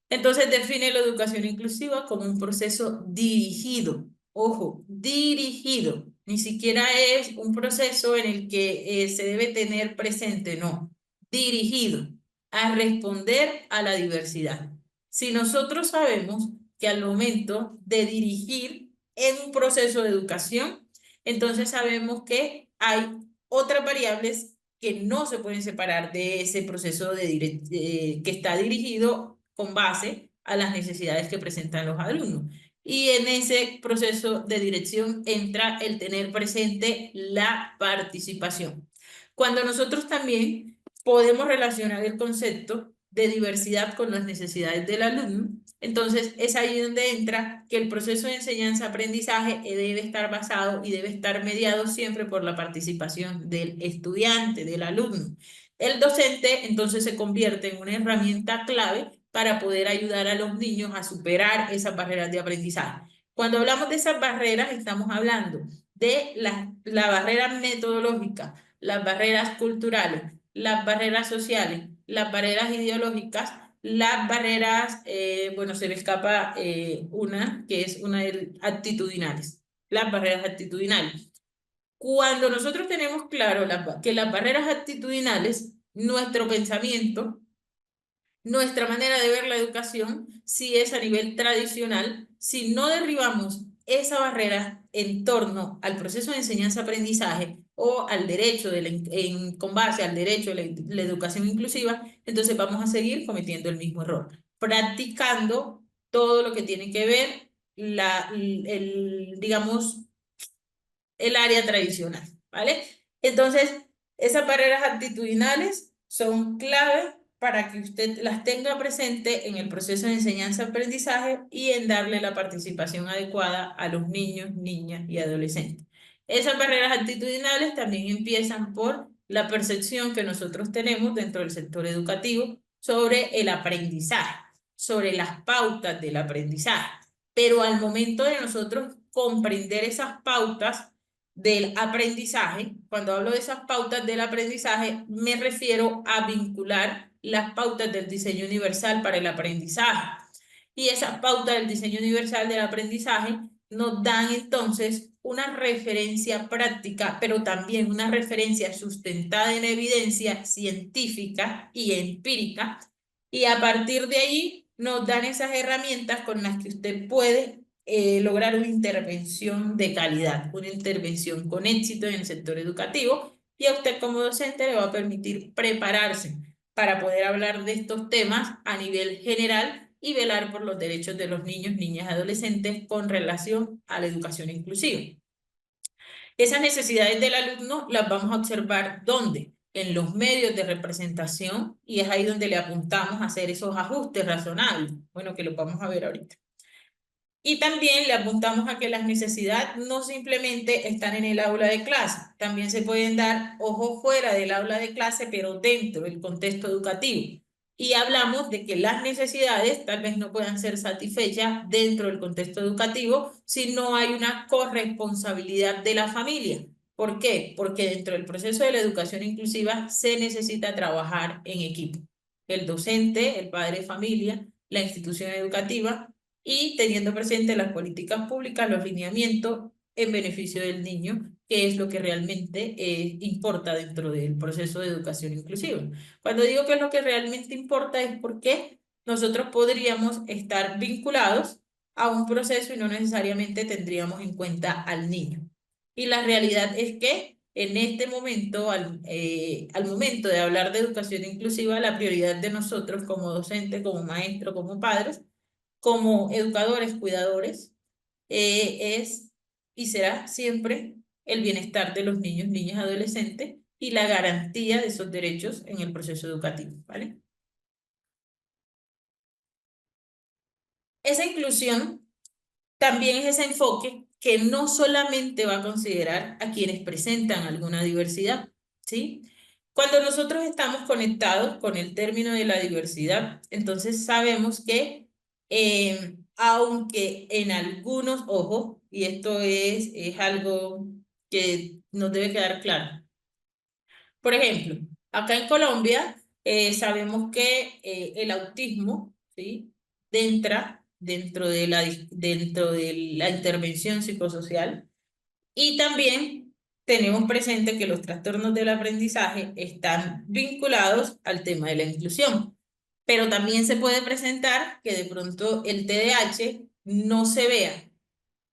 Entonces define la educación inclusiva como un proceso dirigido, ojo, dirigido, ni siquiera es un proceso en el que se debe tener presente, no, dirigido a responder a la diversidad. Si nosotros sabemos que al momento de dirigir en un proceso de educación, entonces sabemos que hay otras variables que no se pueden separar de ese proceso que está dirigido con base a las necesidades que presentan los alumnos. Y en ese proceso de dirección entra el tener presente la participación. Cuando nosotros también podemos relacionar el concepto de diversidad con las necesidades del alumno, entonces es ahí donde entra que el proceso de enseñanza-aprendizaje debe estar basado y debe estar mediado siempre por la participación del estudiante, del alumno. El docente entonces se convierte en una herramienta clave para poder ayudar a los niños a superar esas barreras de aprendizaje. Cuando hablamos de esas barreras, estamos hablando de la barrera metodológica, las barreras culturales, las barreras sociales, las barreras ideológicas, las barreras, bueno, se me escapa una, que es una de actitudinales, las barreras actitudinales. Cuando nosotros tenemos claro que las barreras actitudinales, nuestro pensamiento, nuestra manera de ver la educación, si es a nivel tradicional, si no derribamos esa barrera en torno al proceso de enseñanza-aprendizaje o al derecho con base al derecho de la educación inclusiva, entonces vamos a seguir cometiendo el mismo error, practicando todo lo que tiene que ver digamos, el área tradicional, ¿vale? Entonces, esas barreras actitudinales son clave para que usted las tenga presente en el proceso de enseñanza-aprendizaje y en darle la participación adecuada a los niños, niñas y adolescentes. Esas barreras actitudinales también empiezan por la percepción que nosotros tenemos dentro del sector educativo sobre el aprendizaje, sobre las pautas del aprendizaje. Pero al momento de nosotros comprender esas pautas, del aprendizaje, cuando hablo de esas pautas del aprendizaje, me refiero a vincular las pautas del diseño universal para el aprendizaje. Y esas pautas del diseño universal del aprendizaje nos dan entonces una referencia práctica, pero también una referencia sustentada en evidencia científica y empírica, y a partir de allí nos dan esas herramientas con las que usted puede lograr una intervención de calidad, una intervención con éxito en el sector educativo, y a usted como docente le va a permitir prepararse para poder hablar de estos temas a nivel general y velar por los derechos de los niños, niñas y adolescentes con relación a la educación inclusiva. Esas necesidades del alumno las vamos a observar ¿dónde? En los medios de representación, y es ahí donde le apuntamos a hacer esos ajustes razonables. Bueno, que lo vamos a ver ahorita. Y también le apuntamos a que las necesidades no simplemente están en el aula de clase, también se pueden dar, ojo, fuera del aula de clase, pero dentro del contexto educativo. Y hablamos de que las necesidades tal vez no puedan ser satisfechas dentro del contexto educativo si no hay una corresponsabilidad de la familia. ¿Por qué? Porque dentro del proceso de la educación inclusiva se necesita trabajar en equipo. El docente, el padre de familia, la institución educativa y teniendo presente las políticas públicas, los lineamientos en beneficio del niño, que es lo que realmente importa dentro del proceso de educación inclusiva. Cuando digo que es lo que realmente importa es porque nosotros podríamos estar vinculados a un proceso y no necesariamente tendríamos en cuenta al niño. Y la realidad es que en este momento, al momento de hablar de educación inclusiva, la prioridad de nosotros como docentes, como maestros, como padres, como educadores, cuidadores, es y será siempre el bienestar de los niños, niñas, adolescentes y la garantía de esos derechos en el proceso educativo, ¿vale? Esa inclusión también es ese enfoque que no solamente va a considerar a quienes presentan alguna diversidad, ¿sí? Cuando nosotros estamos conectados con el término de la diversidad, entonces sabemos que aunque en algunos, ojo, y esto es algo que nos debe quedar claro. Por ejemplo, acá en Colombia sabemos que el autismo, ¿sí? Entra dentro de la intervención psicosocial y también tenemos presente que los trastornos del aprendizaje están vinculados al tema de la inclusión, pero también se puede presentar que de pronto el TDAH no se vea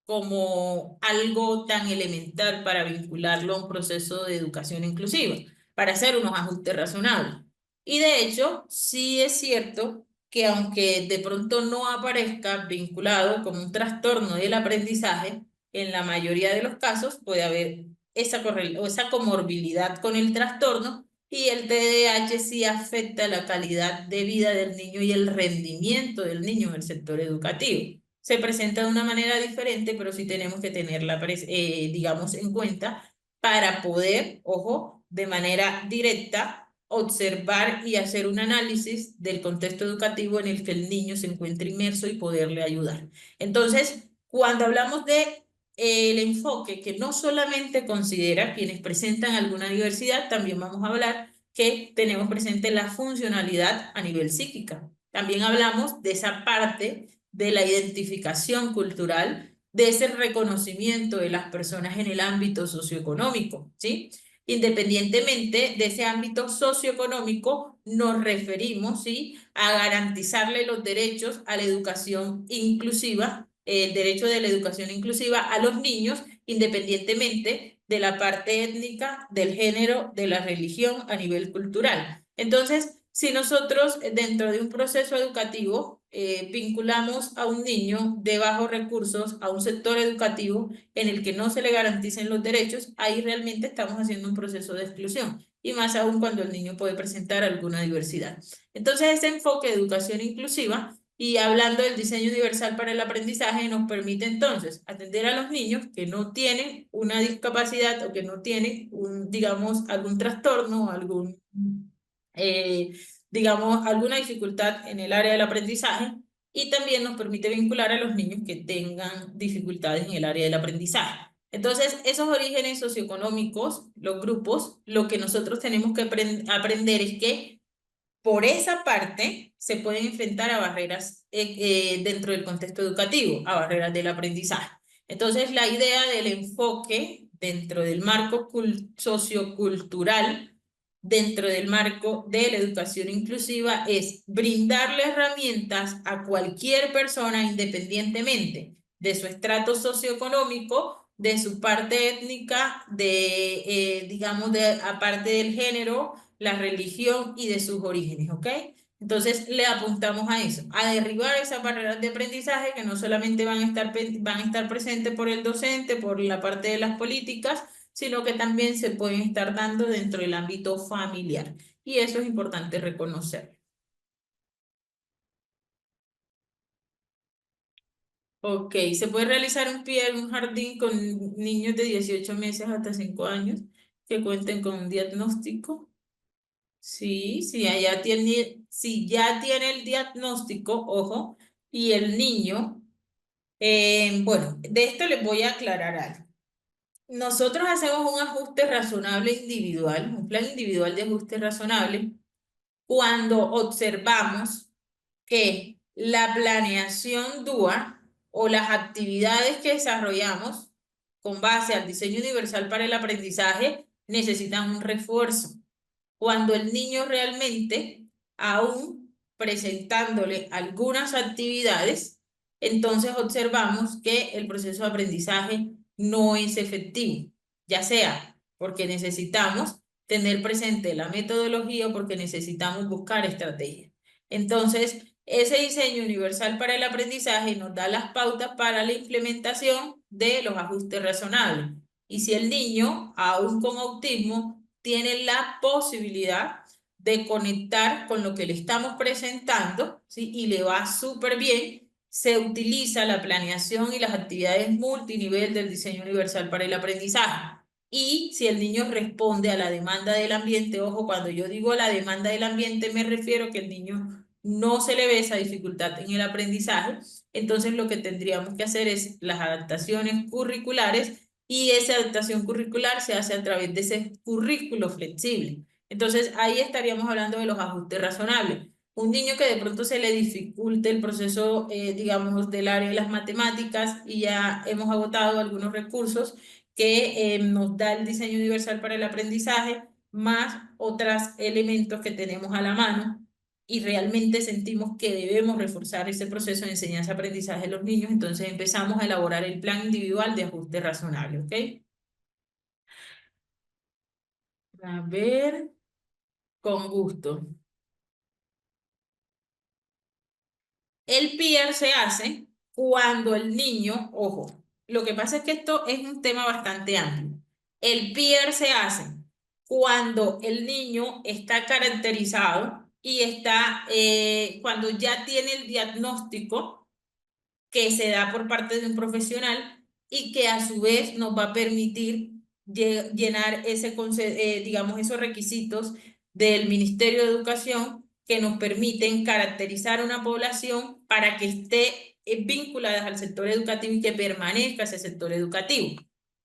como algo tan elemental para vincularlo a un proceso de educación inclusiva, para hacer unos ajustes razonables. Y de hecho, sí es cierto que aunque de pronto no aparezca vinculado como un trastorno del aprendizaje, en la mayoría de los casos puede haber o esa comorbilidad con el trastorno y el TDAH sí afecta la calidad de vida del niño y el rendimiento del niño en el sector educativo. Se presenta de una manera diferente, pero sí tenemos que tenerla, digamos, en cuenta para poder, ojo, de manera directa, observar y hacer un análisis del contexto educativo en el que el niño se encuentra inmerso y poderle ayudar. Entonces, cuando hablamos de el enfoque que no solamente considera quienes presentan alguna diversidad, también vamos a hablar que tenemos presente la funcionalidad a nivel psíquica. También hablamos de esa parte de la identificación cultural, de ese reconocimiento de las personas en el ámbito socioeconómico, ¿sí? Independientemente de ese ámbito socioeconómico, nos referimos, ¿sí?, a garantizarle los derechos a la educación inclusiva, el derecho de la educación inclusiva a los niños, independientemente de la parte étnica, del género, de la religión a nivel cultural. Entonces, si nosotros dentro de un proceso educativo vinculamos a un niño de bajos recursos a un sector educativo en el que no se le garanticen los derechos, ahí realmente estamos haciendo un proceso de exclusión, y más aún cuando el niño puede presentar alguna diversidad. Entonces, ese enfoque de educación inclusiva y hablando del diseño universal para el aprendizaje nos permite entonces atender a los niños que no tienen una discapacidad o que no tienen, digamos, algún trastorno, eh, digamos, alguna dificultad en el área del aprendizaje, y también nos permite vincular a los niños que tengan dificultades en el área del aprendizaje. Entonces, esos orígenes socioeconómicos, los grupos, lo que nosotros tenemos que aprender es que por esa parte se pueden enfrentar a barreras dentro del contexto educativo, a barreras del aprendizaje. Entonces, la idea del enfoque dentro del marco sociocultural, dentro del marco de la educación inclusiva, es brindarle herramientas a cualquier persona independientemente de su estrato socioeconómico, de su parte étnica, digamos, aparte del género, la religión y de sus orígenes, ¿ok? Entonces le apuntamos a eso, a derribar esas barreras de aprendizaje que no solamente van a estar presentes por el docente, por la parte de las políticas, sino que también se pueden estar dando dentro del ámbito familiar. Y eso es importante reconocer. Ok, se puede realizar un pie en un jardín con niños de 18 meses hasta 5 años que cuenten con un diagnóstico. Sí, si ya tiene el diagnóstico, ojo, y el niño. Bueno, de esto les voy a aclarar algo. Nosotros hacemos un ajuste razonable individual, un plan individual de ajuste razonable, cuando observamos que la planeación DUA o las actividades que desarrollamos con base al diseño universal para el aprendizaje necesitan un refuerzo cuando el niño realmente, aún presentándole algunas actividades, entonces observamos que el proceso de aprendizaje no es efectivo, ya sea porque necesitamos tener presente la metodología o porque necesitamos buscar estrategias. Entonces, ese diseño universal para el aprendizaje nos da las pautas para la implementación de los ajustes razonables. Y si el niño, aún con autismo, tiene la posibilidad de conectar con lo que le estamos presentando, ¿sí? Y le va súper bien, se utiliza la planeación y las actividades multinivel del diseño universal para el aprendizaje. Y si el niño responde a la demanda del ambiente, ojo, cuando yo digo la demanda del ambiente me refiero que el niño no se le ve esa dificultad en el aprendizaje, entonces lo que tendríamos que hacer es las adaptaciones curriculares y esa adaptación curricular se hace a través de ese currículo flexible. Entonces, ahí estaríamos hablando de los ajustes razonables. Un niño que de pronto se le dificulte el proceso, digamos, del área de las matemáticas y ya hemos agotado algunos recursos que nos da el diseño universal para el aprendizaje, más otros elementos que tenemos a la mano y realmente sentimos que debemos reforzar ese proceso de enseñanza-aprendizaje de los niños, entonces empezamos a elaborar el plan individual de ajuste razonable, ¿ok? A ver, con gusto. El PIR se hace cuando el niño, ojo, lo que pasa es que esto es un tema bastante amplio. El PIR se hace cuando el niño está caracterizado y cuando ya tiene el diagnóstico que se da por parte de un profesional y que a su vez nos va a permitir llenar digamos, esos requisitos del Ministerio de Educación que nos permiten caracterizar una población para que esté vinculada al sector educativo y que permanezca ese sector educativo.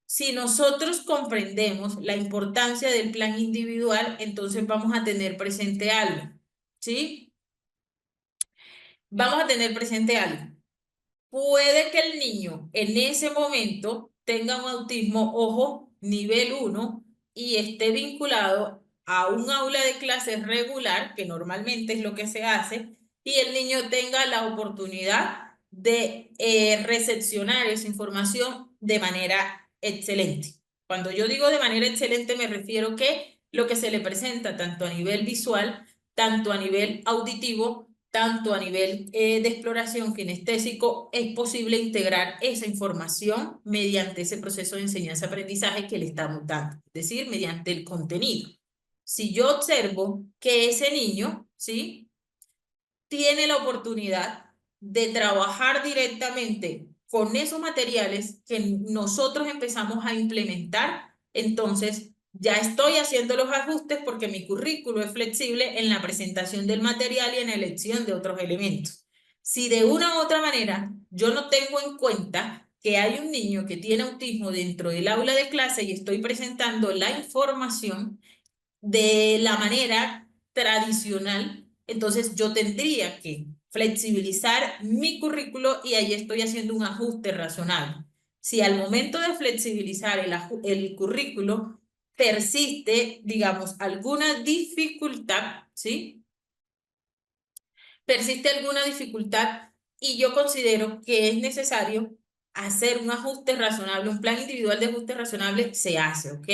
Si nosotros comprendemos la importancia del plan individual, entonces vamos a tener presente algo, ¿sí? Vamos a tener presente algo. Puede que el niño en ese momento tenga un autismo, ojo, nivel 1 y esté vinculado a un aula de clases regular, que normalmente es lo que se hace, y el niño tenga la oportunidad de recepcionar esa información de manera excelente. Cuando yo digo de manera excelente me refiero que lo que se le presenta tanto a nivel visual, tanto a nivel auditivo, tanto a nivel de exploración kinestésico, es posible integrar esa información mediante ese proceso de enseñanza-aprendizaje que le estamos dando, es decir, mediante el contenido. Si yo observo que ese niño, ¿sí?, tiene la oportunidad de trabajar directamente con esos materiales que nosotros empezamos a implementar, entonces ya estoy haciendo los ajustes porque mi currículo es flexible en la presentación del material y en la elección de otros elementos. Si de una u otra manera yo no tengo en cuenta que hay un niño que tiene autismo dentro del aula de clase y estoy presentando la información de la manera tradicional, entonces yo tendría que flexibilizar mi currículo y ahí estoy haciendo un ajuste razonable. Si al momento de flexibilizar el currículo persiste, digamos, alguna dificultad, ¿sí? Persiste alguna dificultad y yo considero que es necesario hacer un ajuste razonable, un plan individual de ajuste razonable se hace, ¿ok?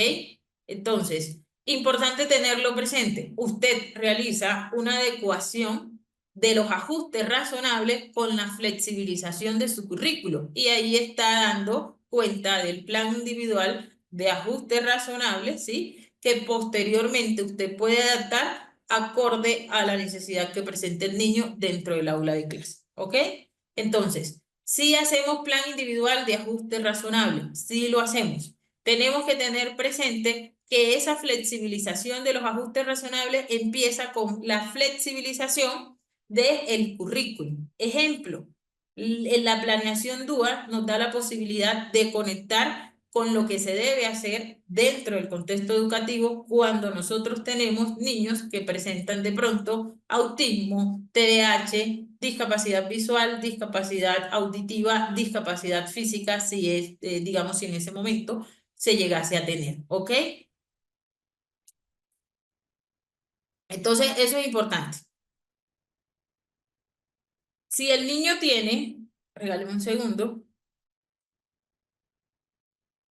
Entonces, importante tenerlo presente. Usted realiza una adecuación de los ajustes razonables con la flexibilización de su currículo y ahí está dando cuenta del plan individual de ajuste razonable, ¿sí? Que posteriormente usted puede adaptar acorde a la necesidad que presente el niño dentro del aula de clase. ¿Ok? Entonces, si hacemos plan individual de ajuste razonable, si lo hacemos, tenemos que tener presente que esa flexibilización de los ajustes razonables empieza con la flexibilización del currículum. Ejemplo, en la planeación DUA nos da la posibilidad de conectar con lo que se debe hacer dentro del contexto educativo cuando nosotros tenemos niños que presentan de pronto autismo, TDAH, discapacidad visual, discapacidad auditiva, discapacidad física, si es, digamos, si en ese momento se llegase a tener, ¿ok? Entonces, eso es importante. Si el niño tiene, regáleme un segundo.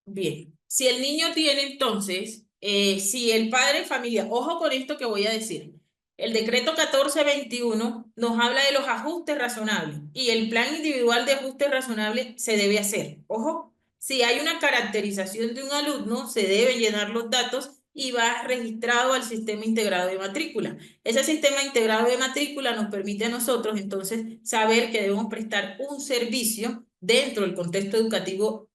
Bien, si el niño tiene entonces, si el padre de familia, ojo con esto que voy a decir, el decreto 1421 nos habla de los ajustes razonables y el plan individual de ajuste razonable se debe hacer. Ojo, si hay una caracterización de un alumno, se deben llenar los datos y va registrado al sistema integrado de matrícula. Ese sistema integrado de matrícula nos permite a nosotros entonces saber que debemos prestar un servicio dentro del contexto educativo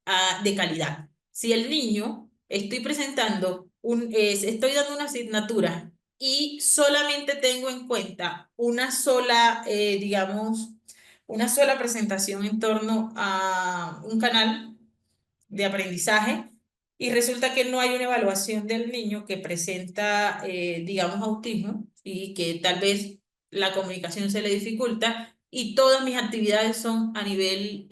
de calidad. Si el niño estoy presentando estoy dando una asignatura y solamente tengo en cuenta una sola, digamos, una sola presentación en torno a un canal de aprendizaje y resulta que no hay una evaluación del niño que presenta, digamos, autismo y que tal vez la comunicación se le dificulta y todas mis actividades son a nivel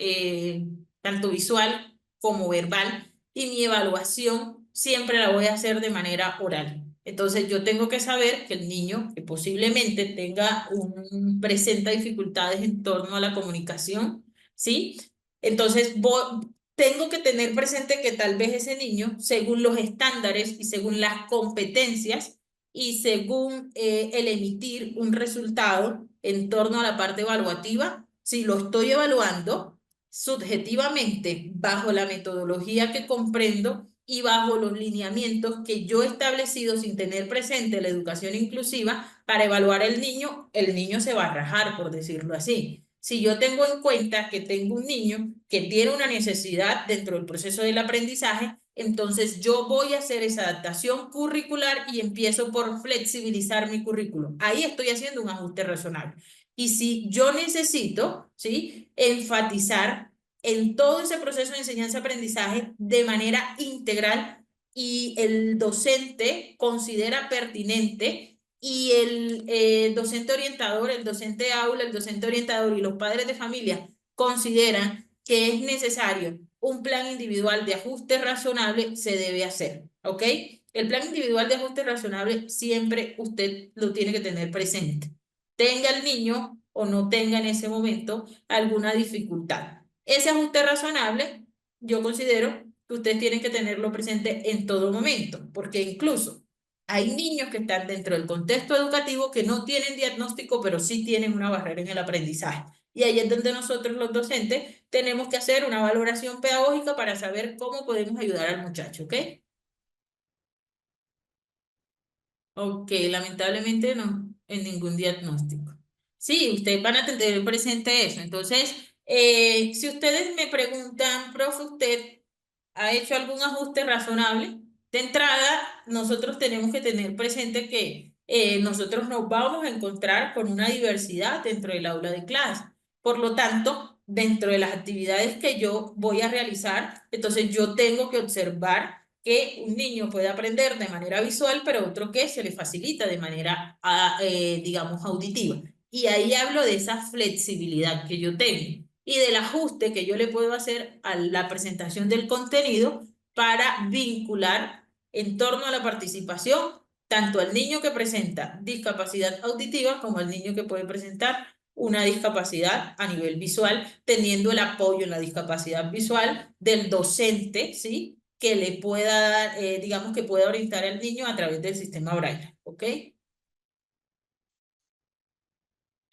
tanto visual como verbal y mi evaluación siempre la voy a hacer de manera oral. Entonces yo tengo que saber que el niño que posiblemente presenta dificultades en torno a la comunicación, ¿sí? Entonces, tengo que tener presente que tal vez ese niño, según los estándares y según las competencias y según el emitir un resultado en torno a la parte evaluativa, si lo estoy evaluando subjetivamente bajo la metodología que comprendo y bajo los lineamientos que yo he establecido sin tener presente la educación inclusiva para evaluar al niño, el niño se va a rajar, por decirlo así. Si yo tengo en cuenta que tengo un niño que tiene una necesidad dentro del proceso del aprendizaje, entonces yo voy a hacer esa adaptación curricular y empiezo por flexibilizar mi currículum. Ahí estoy haciendo un ajuste razonable. Y si yo necesito, ¿sí? Enfatizar en todo ese proceso de enseñanza-aprendizaje de manera integral y el docente considera pertinente y el docente orientador, el docente de aula, el docente orientador y los padres de familia consideran que es necesario un plan individual de ajuste razonable, se debe hacer, ¿ok? El plan individual de ajuste razonable siempre usted lo tiene que tener presente. Tenga el niño o no tenga en ese momento alguna dificultad. Ese ajuste razonable, yo considero que ustedes tienen que tenerlo presente en todo momento, porque incluso hay niños que están dentro del contexto educativo que no tienen diagnóstico, pero sí tienen una barrera en el aprendizaje. Y ahí es donde nosotros los docentes tenemos que hacer una valoración pedagógica para saber cómo podemos ayudar al muchacho, ¿ok? Ok, lamentablemente no, en ningún diagnóstico. Sí, ustedes van a tener presente eso. Entonces, si ustedes me preguntan, profe, ¿usted ha hecho algún ajuste razonable? De entrada, nosotros tenemos que tener presente que nosotros nos vamos a encontrar con una diversidad dentro del aula de clase. Por lo tanto, dentro de las actividades que yo voy a realizar, entonces yo tengo que observar que un niño puede aprender de manera visual, pero otro que se le facilita de manera, digamos, auditiva. Y ahí hablo de esa flexibilidad que yo tengo. y del ajuste que yo le puedo hacer a la presentación del contenido para vincular en torno a la participación tanto al niño que presenta discapacidad auditiva como al niño que puede presentar una discapacidad a nivel visual, teniendo el apoyo en la discapacidad visual del docente, ¿sí? Que le pueda dar, digamos que pueda orientar al niño a través del sistema Braille, ¿ok?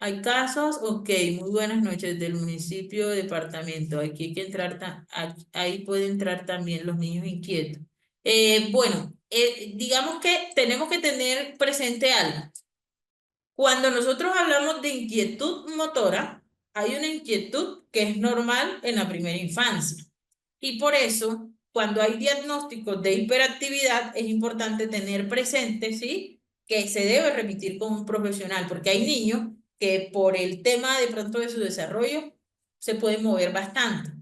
Hay casos, ok, muy buenas noches del municipio, departamento. Aquí hay que entrar, ahí pueden entrar también los niños inquietos. Bueno, digamos que tenemos que tener presente algo. Cuando nosotros hablamos de inquietud motora, hay una inquietud que es normal en la primera infancia. Y por eso, cuando hay diagnósticos de hiperactividad, es importante tener presente, ¿sí? Que se debe remitir con un profesional, porque hay niños que por el tema de pronto de su desarrollo se pueden mover bastante.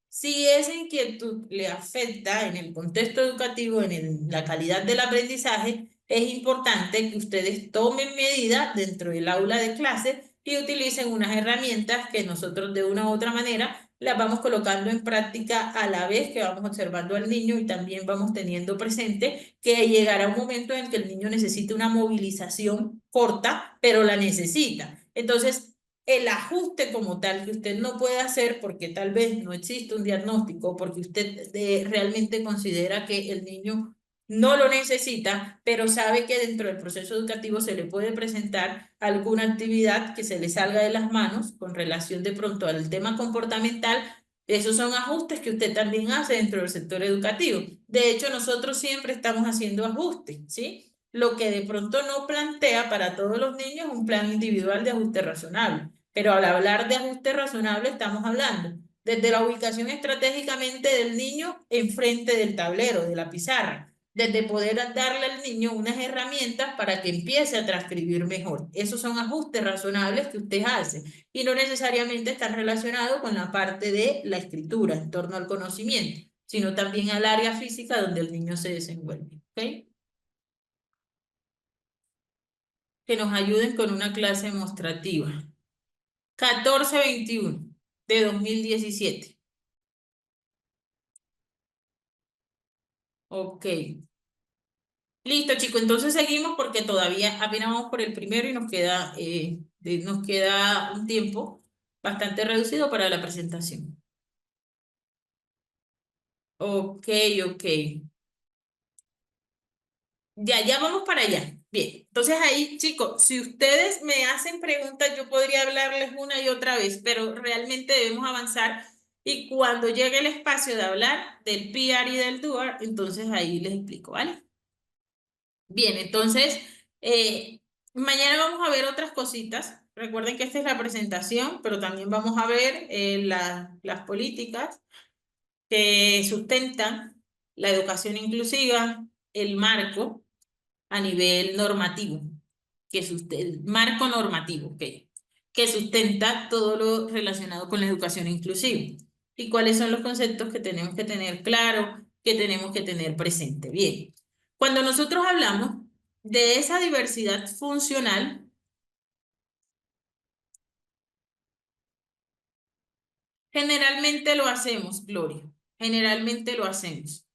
Si esa inquietud le afecta en el contexto educativo, la calidad del aprendizaje, es importante que ustedes tomen medidas dentro del aula de clase y utilicen unas herramientas que nosotros de una u otra manera las vamos colocando en práctica a la vez que vamos observando al niño y también vamos teniendo presente que llegará un momento en que el niño necesita una movilización corta, pero la necesita. Entonces, el ajuste como tal que usted no puede hacer porque tal vez no existe un diagnóstico, porque usted realmente considera que el niño no lo necesita, pero sabe que dentro del proceso educativo se le puede presentar alguna actividad que se le salga de las manos con relación de pronto al tema comportamental. Esos son ajustes que usted también hace dentro del sector educativo. De hecho, nosotros siempre estamos haciendo ajustes, ¿sí? Lo que de pronto no plantea para todos los niños un plan individual de ajuste razonable. Pero al hablar de ajuste razonable estamos hablando desde la ubicación estratégicamente del niño enfrente del tablero, de la pizarra, desde poder darle al niño unas herramientas para que empiece a transcribir mejor. Esos son ajustes razonables que usted hace y no necesariamente están relacionados con la parte de la escritura en torno al conocimiento, sino también al área física donde el niño se desenvuelve. ¿Ok? Que nos ayuden con una clase demostrativa. 1421 de 2017. Ok. Listo, chico. Entonces seguimos porque todavía apenas vamos por el primero y nos queda un tiempo bastante reducido para la presentación. Ok, ok. Ya vamos para allá. Bien. Entonces ahí, chicos, si ustedes me hacen preguntas, yo podría hablarles una y otra vez, pero realmente debemos avanzar. Y cuando llegue el espacio de hablar del PR y del DUAR, entonces ahí les explico, ¿vale? Bien, entonces, mañana vamos a ver otras cositas. Recuerden que esta es la presentación, pero también vamos a ver las políticas que sustentan la educación inclusiva, el marco a nivel normativo, el marco normativo, ¿ok? Que sustenta todo lo relacionado con la educación inclusiva. ¿Y cuáles son los conceptos que tenemos que tener claro, que tenemos que tener presente? Bien, cuando nosotros hablamos de esa diversidad funcional, generalmente lo hacemos, Gloria, generalmente lo hacemos,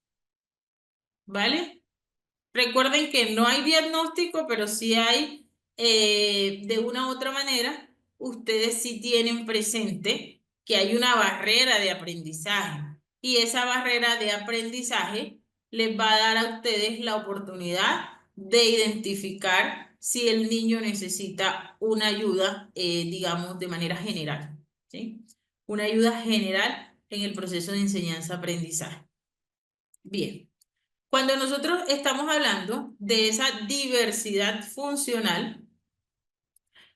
¿vale? Recuerden que no hay diagnóstico, pero sí hay, de una u otra manera, ustedes sí tienen presente que hay una barrera de aprendizaje y esa barrera de aprendizaje les va a dar a ustedes la oportunidad de identificar si el niño necesita una ayuda, digamos, de manera general, ¿sí? Una ayuda general en el proceso de enseñanza-aprendizaje. Bien. Cuando nosotros estamos hablando de esa diversidad funcional,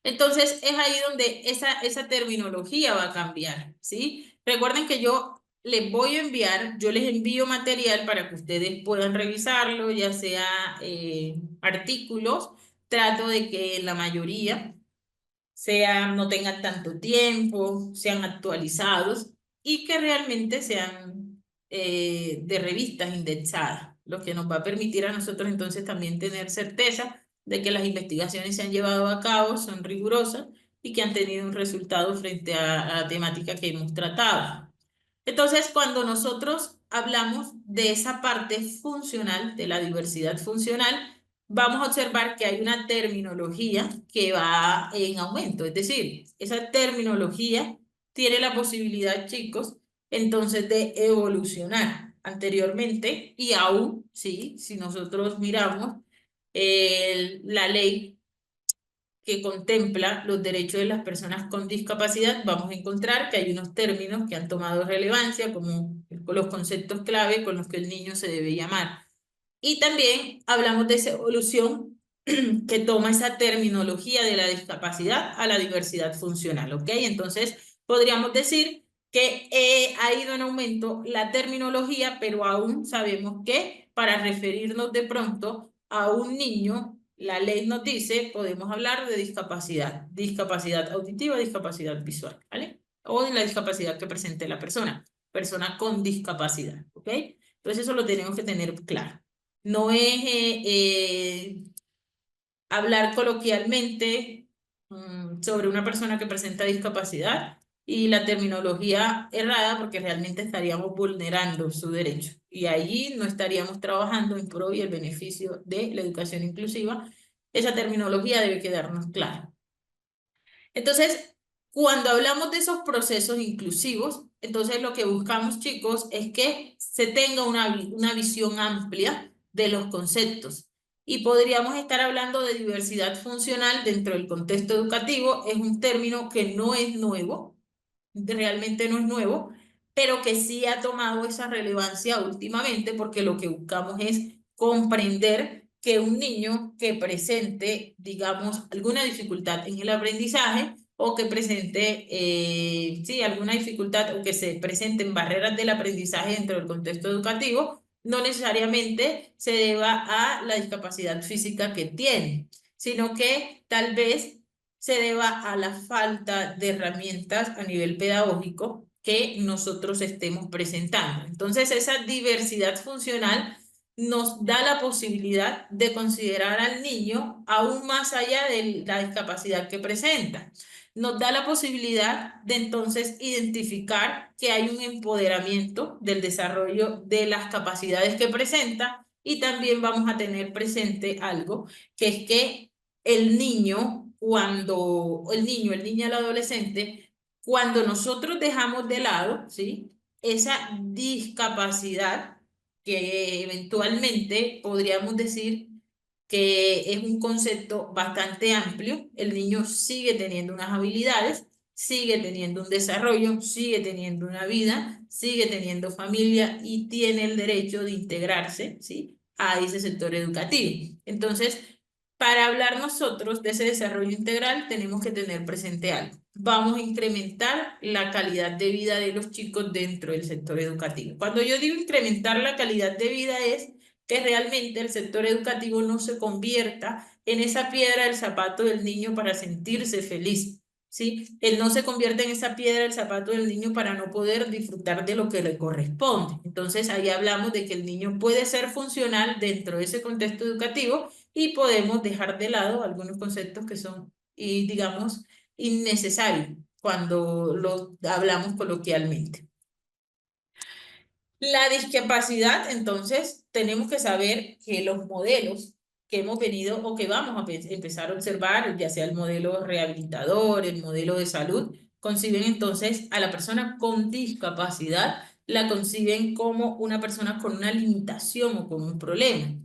entonces es ahí donde esa terminología va a cambiar, ¿sí? Recuerden que yo les envío material para que ustedes puedan revisarlo, ya sea artículos, trato de que la mayoría no tengan tanto tiempo, sean actualizados y que realmente sean de revistas indexadas, lo que nos va a permitir a nosotros entonces también tener certeza de que las investigaciones se han llevado a cabo, son rigurosas y que han tenido un resultado frente a la temática que hemos tratado. Entonces, cuando nosotros hablamos de esa parte funcional, de la diversidad funcional, vamos a observar que hay una terminología que va en aumento. Es decir, esa terminología tiene la posibilidad, chicos, entonces de evolucionar anteriormente y aún, sí, si nosotros miramos la ley que contempla los derechos de las personas con discapacidad, vamos a encontrar que hay unos términos que han tomado relevancia, como los conceptos clave con los que el niño se debe llamar. Y también hablamos de esa evolución que toma esa terminología de la discapacidad a la diversidad funcional, ¿ok? Entonces, podríamos decir que ha ido en aumento la terminología, pero aún sabemos que para referirnos de pronto a un niño, la ley nos dice, podemos hablar de discapacidad, discapacidad auditiva, discapacidad visual, ¿vale? O de la discapacidad que presente la persona con discapacidad, ¿ok? Entonces, eso lo tenemos que tener claro. No es hablar coloquialmente sobre una persona que presenta discapacidad y la terminología errada porque realmente estaríamos vulnerando su derecho y allí no estaríamos trabajando en pro y el beneficio de la educación inclusiva. Esa terminología debe quedarnos clara. Entonces, cuando hablamos de esos procesos inclusivos, entonces lo que buscamos, chicos, es que se tenga una visión amplia de los conceptos. Y podríamos estar hablando de diversidad funcional dentro del contexto educativo. Es un término que no es nuevo, realmente no es nuevo, pero que sí ha tomado esa relevancia últimamente porque lo que buscamos es comprender que un niño que presente, digamos, alguna dificultad en el aprendizaje o que presente, sí, alguna dificultad o que se presenten barreras del aprendizaje dentro del contexto educativo, no necesariamente se deba a la discapacidad física que tiene, sino que tal vez se deba a la falta de herramientas a nivel pedagógico que nosotros estemos presentando. Entonces, esa diversidad funcional nos da la posibilidad de considerar al niño aún más allá de la discapacidad que presenta. Nos da la posibilidad de entonces identificar que hay un empoderamiento del desarrollo de las capacidades que presenta y también vamos a tener presente algo, que es que el niño, el niño, el adolescente, cuando nosotros dejamos de lado, ¿sí? Esa discapacidad que eventualmente podríamos decir que es un concepto bastante amplio, el niño sigue teniendo unas habilidades, sigue teniendo un desarrollo, sigue teniendo una vida, sigue teniendo familia y tiene el derecho de integrarse, ¿sí? A ese sector educativo. Entonces, para hablar nosotros de ese desarrollo integral, tenemos que tener presente algo. Vamos a incrementar la calidad de vida de los chicos dentro del sector educativo. Cuando yo digo incrementar la calidad de vida es que realmente el sector educativo no se convierta en esa piedra del zapato del niño para sentirse feliz, ¿sí? Él no se convierte en esa piedra del zapato del niño para no poder disfrutar de lo que le corresponde. Entonces ahí hablamos de que el niño puede ser funcional dentro de ese contexto educativo y podemos dejar de lado algunos conceptos que son, y digamos, innecesarios cuando lo hablamos coloquialmente. La discapacidad, entonces, tenemos que saber que los modelos que hemos venido o que vamos a empezar a observar, ya sea el modelo rehabilitador, el modelo de salud, conciben entonces a la persona con discapacidad, la conciben como una persona con una limitación o con un problema.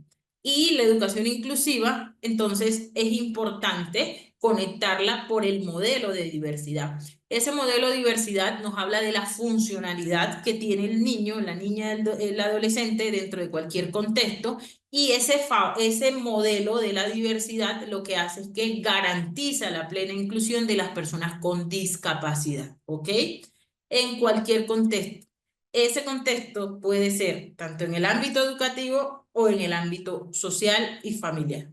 Y la educación inclusiva, entonces, es importante conectarla por el modelo de diversidad. Ese modelo de diversidad nos habla de la funcionalidad que tiene el niño, la niña, el adolescente dentro de cualquier contexto y ese modelo de la diversidad lo que hace es que garantiza la plena inclusión de las personas con discapacidad, ¿ok? En cualquier contexto. Ese contexto puede ser tanto en el ámbito educativo o en el ámbito social y familiar.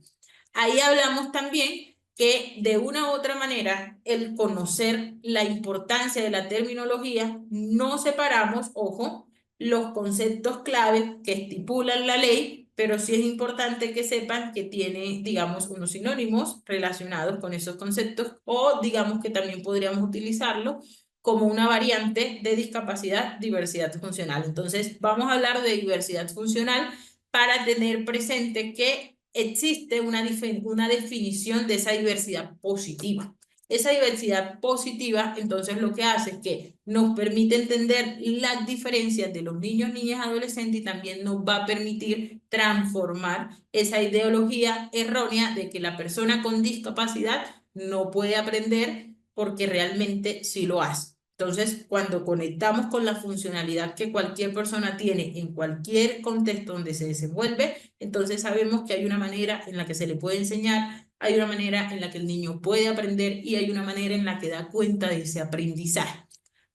Ahí hablamos también que de una u otra manera el conocer la importancia de la terminología, no separamos, ojo, los conceptos clave que estipulan la ley pero sí es importante que sepan que tiene, digamos, unos sinónimos relacionados con esos conceptos o digamos que también podríamos utilizarlo como una variante de discapacidad, diversidad funcional. Entonces, vamos a hablar de diversidad funcional para tener presente que existe una definición de esa diversidad positiva. Esa diversidad positiva, entonces, lo que hace es que nos permite entender las diferencias de los niños, niñas, adolescentes y también nos va a permitir transformar esa ideología errónea de que la persona con discapacidad no puede aprender porque realmente sí lo hace. Entonces, cuando conectamos con la funcionalidad que cualquier persona tiene en cualquier contexto donde se desenvuelve, entonces sabemos que hay una manera en la que se le puede enseñar, hay una manera en la que el niño puede aprender y hay una manera en la que da cuenta de ese aprendizaje.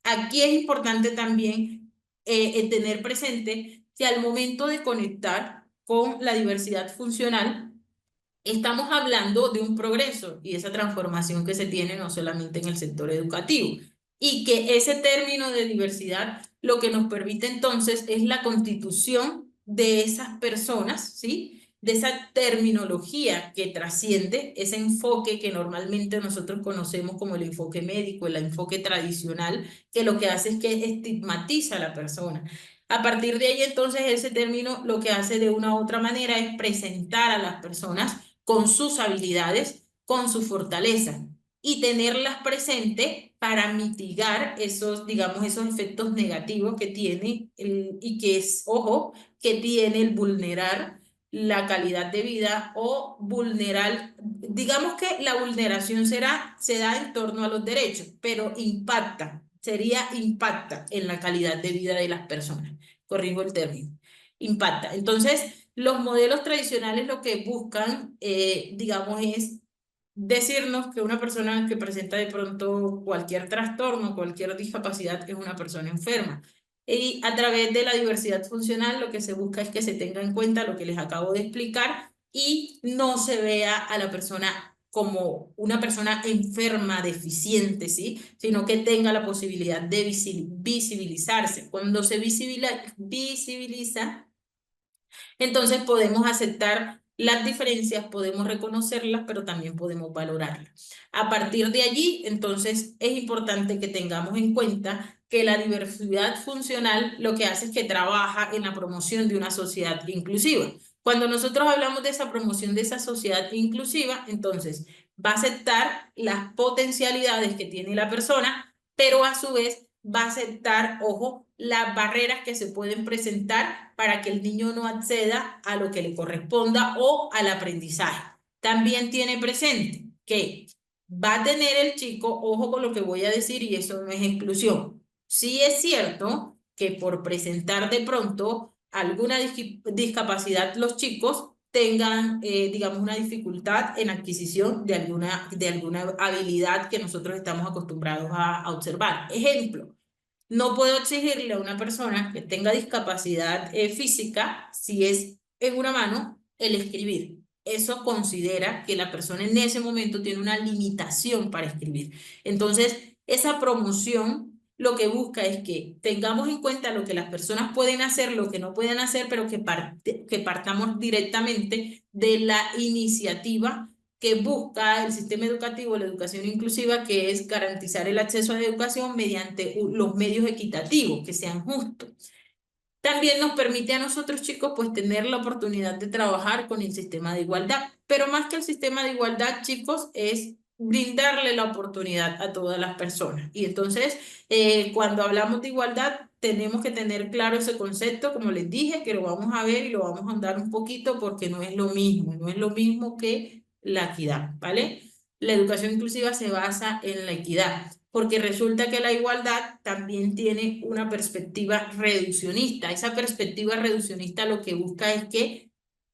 Aquí es importante también tener presente que al momento de conectar con la diversidad funcional, estamos hablando de un progreso y esa transformación que se tiene no solamente en el sector educativo. Y que ese término de diversidad lo que nos permite entonces es la constitución de esas personas, ¿sí? De esa terminología que trasciende ese enfoque que normalmente nosotros conocemos como el enfoque médico, el enfoque tradicional, que lo que hace es que estigmatiza a la persona. A partir de ahí, entonces, ese término lo que hace de una u otra manera es presentar a las personas con sus habilidades, con su fortaleza y tenerlas presentes para mitigar esos, digamos, esos efectos negativos que tiene y que es, ojo, que tiene el vulnerar la calidad de vida o vulnerar, digamos que la vulneración se da en torno a los derechos, pero impacta en la calidad de vida de las personas. Corrijo el término. Impacta. Entonces, los modelos tradicionales lo que buscan, digamos, es decirnos que una persona que presenta de pronto cualquier trastorno, cualquier discapacidad es una persona enferma. Y a través de la diversidad funcional lo que se busca es que se tenga en cuenta lo que les acabo de explicar y no se vea a la persona como una persona enferma, deficiente, ¿sí? Sino que tenga la posibilidad de visibilizarse. Cuando se visibiliza, entonces podemos aceptar las diferencias, podemos reconocerlas, pero también podemos valorarlas. A partir de allí, entonces es importante que tengamos en cuenta que la diversidad funcional lo que hace es que trabaja en la promoción de una sociedad inclusiva. Cuando nosotros hablamos de esa promoción de esa sociedad inclusiva, entonces va a aceptar las potencialidades que tiene la persona, pero a su vez va a aceptar, ojo, las barreras que se pueden presentar para que el niño no acceda a lo que le corresponda o al aprendizaje. También tiene presente que va a tener el chico, ojo con lo que voy a decir, y eso no es exclusión. Sí es cierto que por presentar de pronto alguna discapacidad los chicos tengan, digamos, una dificultad en adquisición de alguna habilidad que nosotros estamos acostumbrados a observar. Ejemplo, no puedo exigirle a una persona que tenga discapacidad física, si es en una mano, el escribir. Eso considera que la persona en ese momento tiene una limitación para escribir. Entonces, esa promoción lo que busca es que tengamos en cuenta lo que las personas pueden hacer, lo que no pueden hacer, pero que partamos directamente de la iniciativa que busca el sistema educativo, la educación inclusiva, que es garantizar el acceso a la educación mediante los medios equitativos, que sean justos. También nos permite a nosotros, chicos, pues tener la oportunidad de trabajar con el sistema de igualdad. Pero más que el sistema de igualdad, chicos, es brindarle la oportunidad a todas las personas. Y entonces, cuando hablamos de igualdad, tenemos que tener claro ese concepto, como les dije, que lo vamos a ver y lo vamos a andar un poquito porque no es lo mismo, no es lo mismo que la equidad, ¿vale? La educación inclusiva se basa en la equidad porque resulta que la igualdad también tiene una perspectiva reduccionista. Esa perspectiva reduccionista lo que busca es que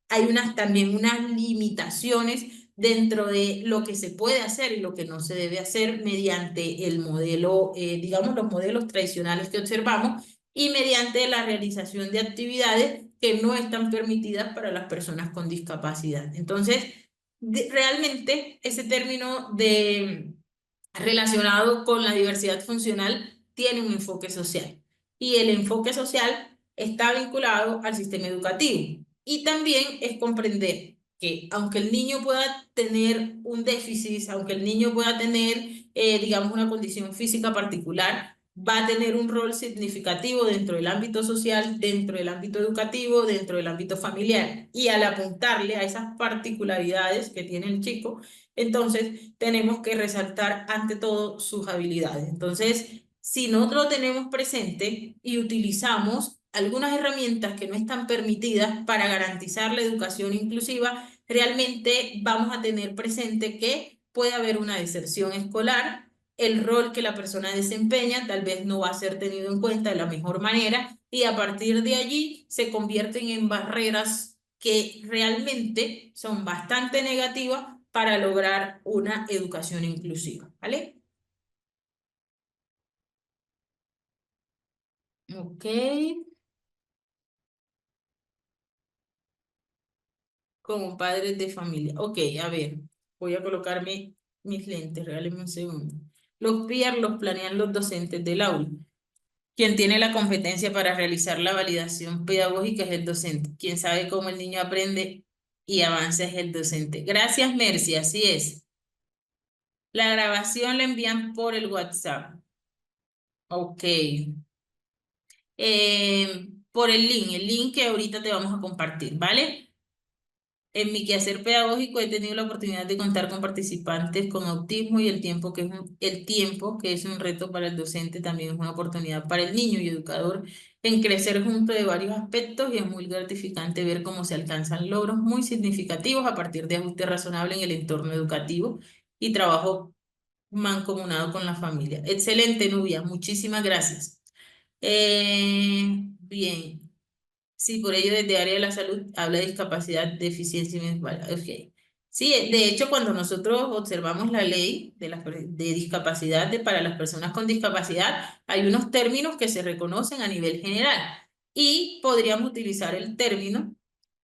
hay también unas limitaciones dentro de lo que se puede hacer y lo que no se debe hacer mediante el modelo, digamos, los modelos tradicionales que observamos y mediante la realización de actividades que no están permitidas para las personas con discapacidad. Entonces, realmente ese término de relacionado con la diversidad funcional tiene un enfoque social y el enfoque social está vinculado al sistema educativo. Y también es comprender que aunque el niño pueda tener un déficit, aunque el niño pueda tener, digamos, una condición física particular, va a tener un rol significativo dentro del ámbito social, dentro del ámbito educativo, dentro del ámbito familiar. Y al apuntarle a esas particularidades que tiene el chico, entonces tenemos que resaltar ante todo sus habilidades. Entonces, si nosotros lo tenemos presente y utilizamos algunas herramientas que no están permitidas para garantizar la educación inclusiva, realmente vamos a tener presente que puede haber una deserción escolar, el rol que la persona desempeña tal vez no va a ser tenido en cuenta de la mejor manera y a partir de allí se convierten en barreras que realmente son bastante negativas para lograr una educación inclusiva, ¿vale? Ok, como padres de familia. Ok, a ver, voy a colocarme mis lentes, regálenme un segundo. Los peer los planean los docentes del aula. Quien tiene la competencia para realizar la validación pedagógica es el docente. Quien sabe cómo el niño aprende y avanza es el docente. Gracias, Mercy, así es. La grabación la envían por el WhatsApp. Ok. Por el link que ahorita te vamos a compartir, ¿vale? En mi quehacer pedagógico he tenido la oportunidad de contar con participantes con autismo y el tiempo que es un reto para el docente también es una oportunidad para el niño y educador en crecer junto de varios aspectos y es muy gratificante ver cómo se alcanzan logros muy significativos a partir de ajustes razonables en el entorno educativo y trabajo mancomunado con la familia. Excelente, Nubia, muchísimas gracias. Bien. Sí, por ello desde área de la salud habla de discapacidad, deficiencia y mental. Ok. Sí, de hecho, cuando nosotros observamos la ley de discapacidad para las personas con discapacidad, hay unos términos que se reconocen a nivel general y podríamos utilizar el término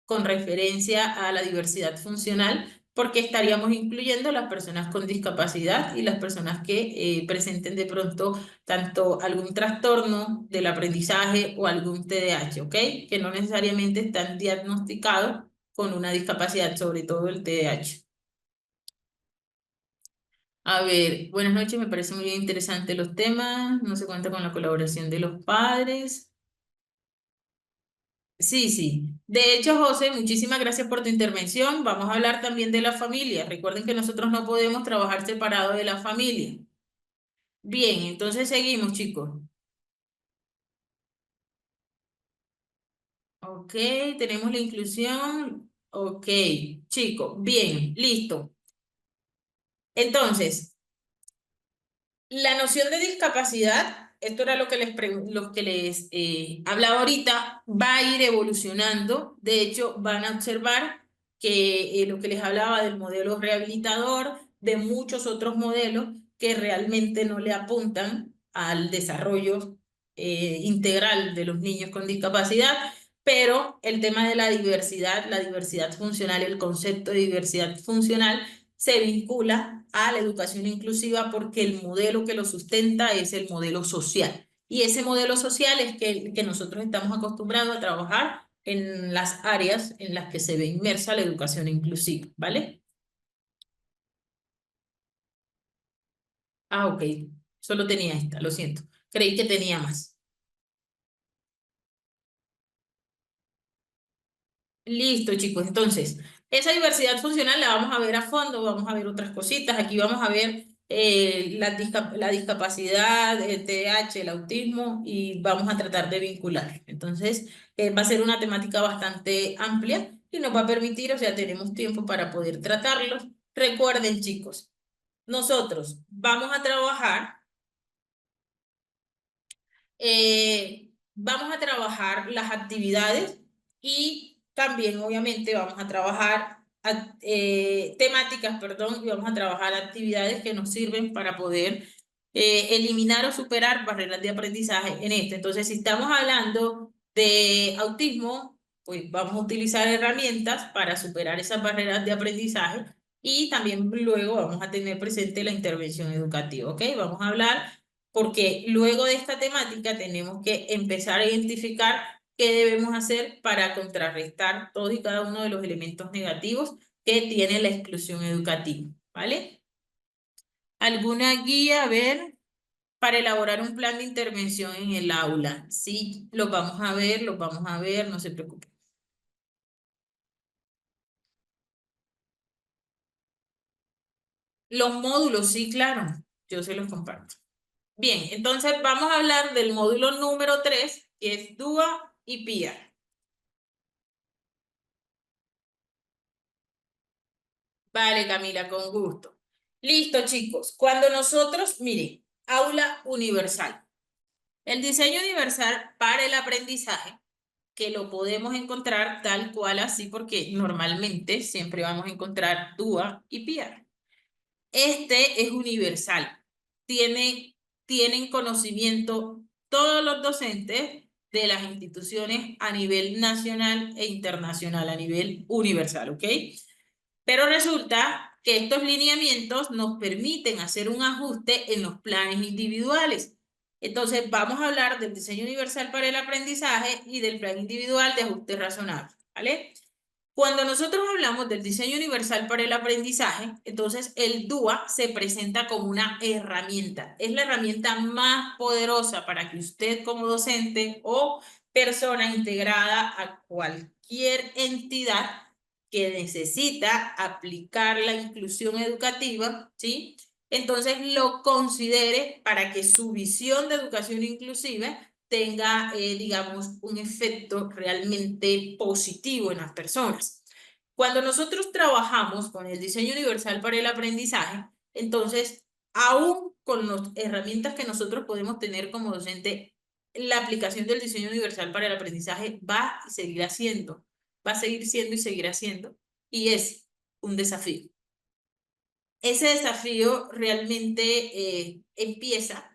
con referencia a la diversidad funcional, porque estaríamos incluyendo las personas con discapacidad y las personas que presenten de pronto tanto algún trastorno del aprendizaje o algún TDAH, ¿ok? Que no necesariamente están diagnosticados con una discapacidad, sobre todo el TDAH. A ver, buenas noches, me parece muy interesante los temas, no se cuenta con la colaboración de los padres. Sí, sí. De hecho, José, muchísimas gracias por tu intervención. Vamos a hablar también de la familia. Recuerden que nosotros no podemos trabajar separados de la familia. Bien, entonces seguimos, chicos. Ok, tenemos la inclusión. Ok, chicos, bien, listo. Entonces, la noción de discapacidad, esto era lo que les hablaba ahorita, va a ir evolucionando. De hecho, van a observar que lo que les hablaba del modelo rehabilitador, de muchos otros modelos que realmente no le apuntan al desarrollo integral de los niños con discapacidad, pero el tema de la diversidad funcional, el concepto de diversidad funcional se vincula a la educación inclusiva porque el modelo que lo sustenta es el modelo social. Y ese modelo social es que nosotros estamos acostumbrados a trabajar en las áreas en las que se ve inmersa la educación inclusiva, ¿vale? Ah, ok. Solo tenía esta, lo siento. Creí que tenía más. Listo, chicos. Entonces, esa diversidad funcional la vamos a ver a fondo, vamos a ver otras cositas. Aquí vamos a ver la discapacidad, el TDAH, el autismo y vamos a tratar de vincular. Entonces, va a ser una temática bastante amplia y nos va a permitir, o sea, tenemos tiempo para poder tratarlos. Recuerden, chicos, nosotros vamos a trabajar vamos a trabajar las actividades y también obviamente vamos a trabajar temáticas, perdón, y vamos a trabajar actividades que nos sirven para poder eliminar o superar barreras de aprendizaje en este. Entonces, si estamos hablando de autismo, pues vamos a utilizar herramientas para superar esas barreras de aprendizaje y también luego vamos a tener presente la intervención educativa, ¿ok? Vamos a hablar porque luego de esta temática tenemos que empezar a identificar qué debemos hacer para contrarrestar todos y cada uno de los elementos negativos que tiene la exclusión educativa, ¿vale? ¿Alguna guía, a ver, para elaborar un plan de intervención en el aula? Sí, los vamos a ver, no se preocupen. Los módulos, sí, claro, yo se los comparto. Bien, entonces vamos a hablar del módulo número 3, que es DUA y PIA. Vale, Camila, con gusto. Listo, chicos. Cuando nosotros, miren, aula universal. El diseño universal para el aprendizaje, que lo podemos encontrar tal cual así, porque normalmente siempre vamos a encontrar DUA y PIA. Este es universal. Tienen conocimiento todos los docentes de las instituciones a nivel nacional e internacional, a nivel universal, ¿ok? Pero resulta que estos lineamientos nos permiten hacer un ajuste en los planes individuales. Entonces, vamos a hablar del diseño universal para el aprendizaje y del plan individual de ajuste razonable, ¿vale? Cuando nosotros hablamos del diseño universal para el aprendizaje, entonces el DUA se presenta como una herramienta. Es la herramienta más poderosa para que usted como docente o persona integrada a cualquier entidad que necesita aplicar la inclusión educativa, ¿sí? Entonces lo considere para que su visión de educación inclusiva tenga, digamos, un efecto realmente positivo en las personas. Cuando nosotros trabajamos con el diseño universal para el aprendizaje, entonces, aún con las herramientas que nosotros podemos tener como docente, la aplicación del diseño universal para el aprendizaje va a seguir haciendo, va a seguir siendo y seguir haciendo, y es un desafío. Ese desafío realmente empieza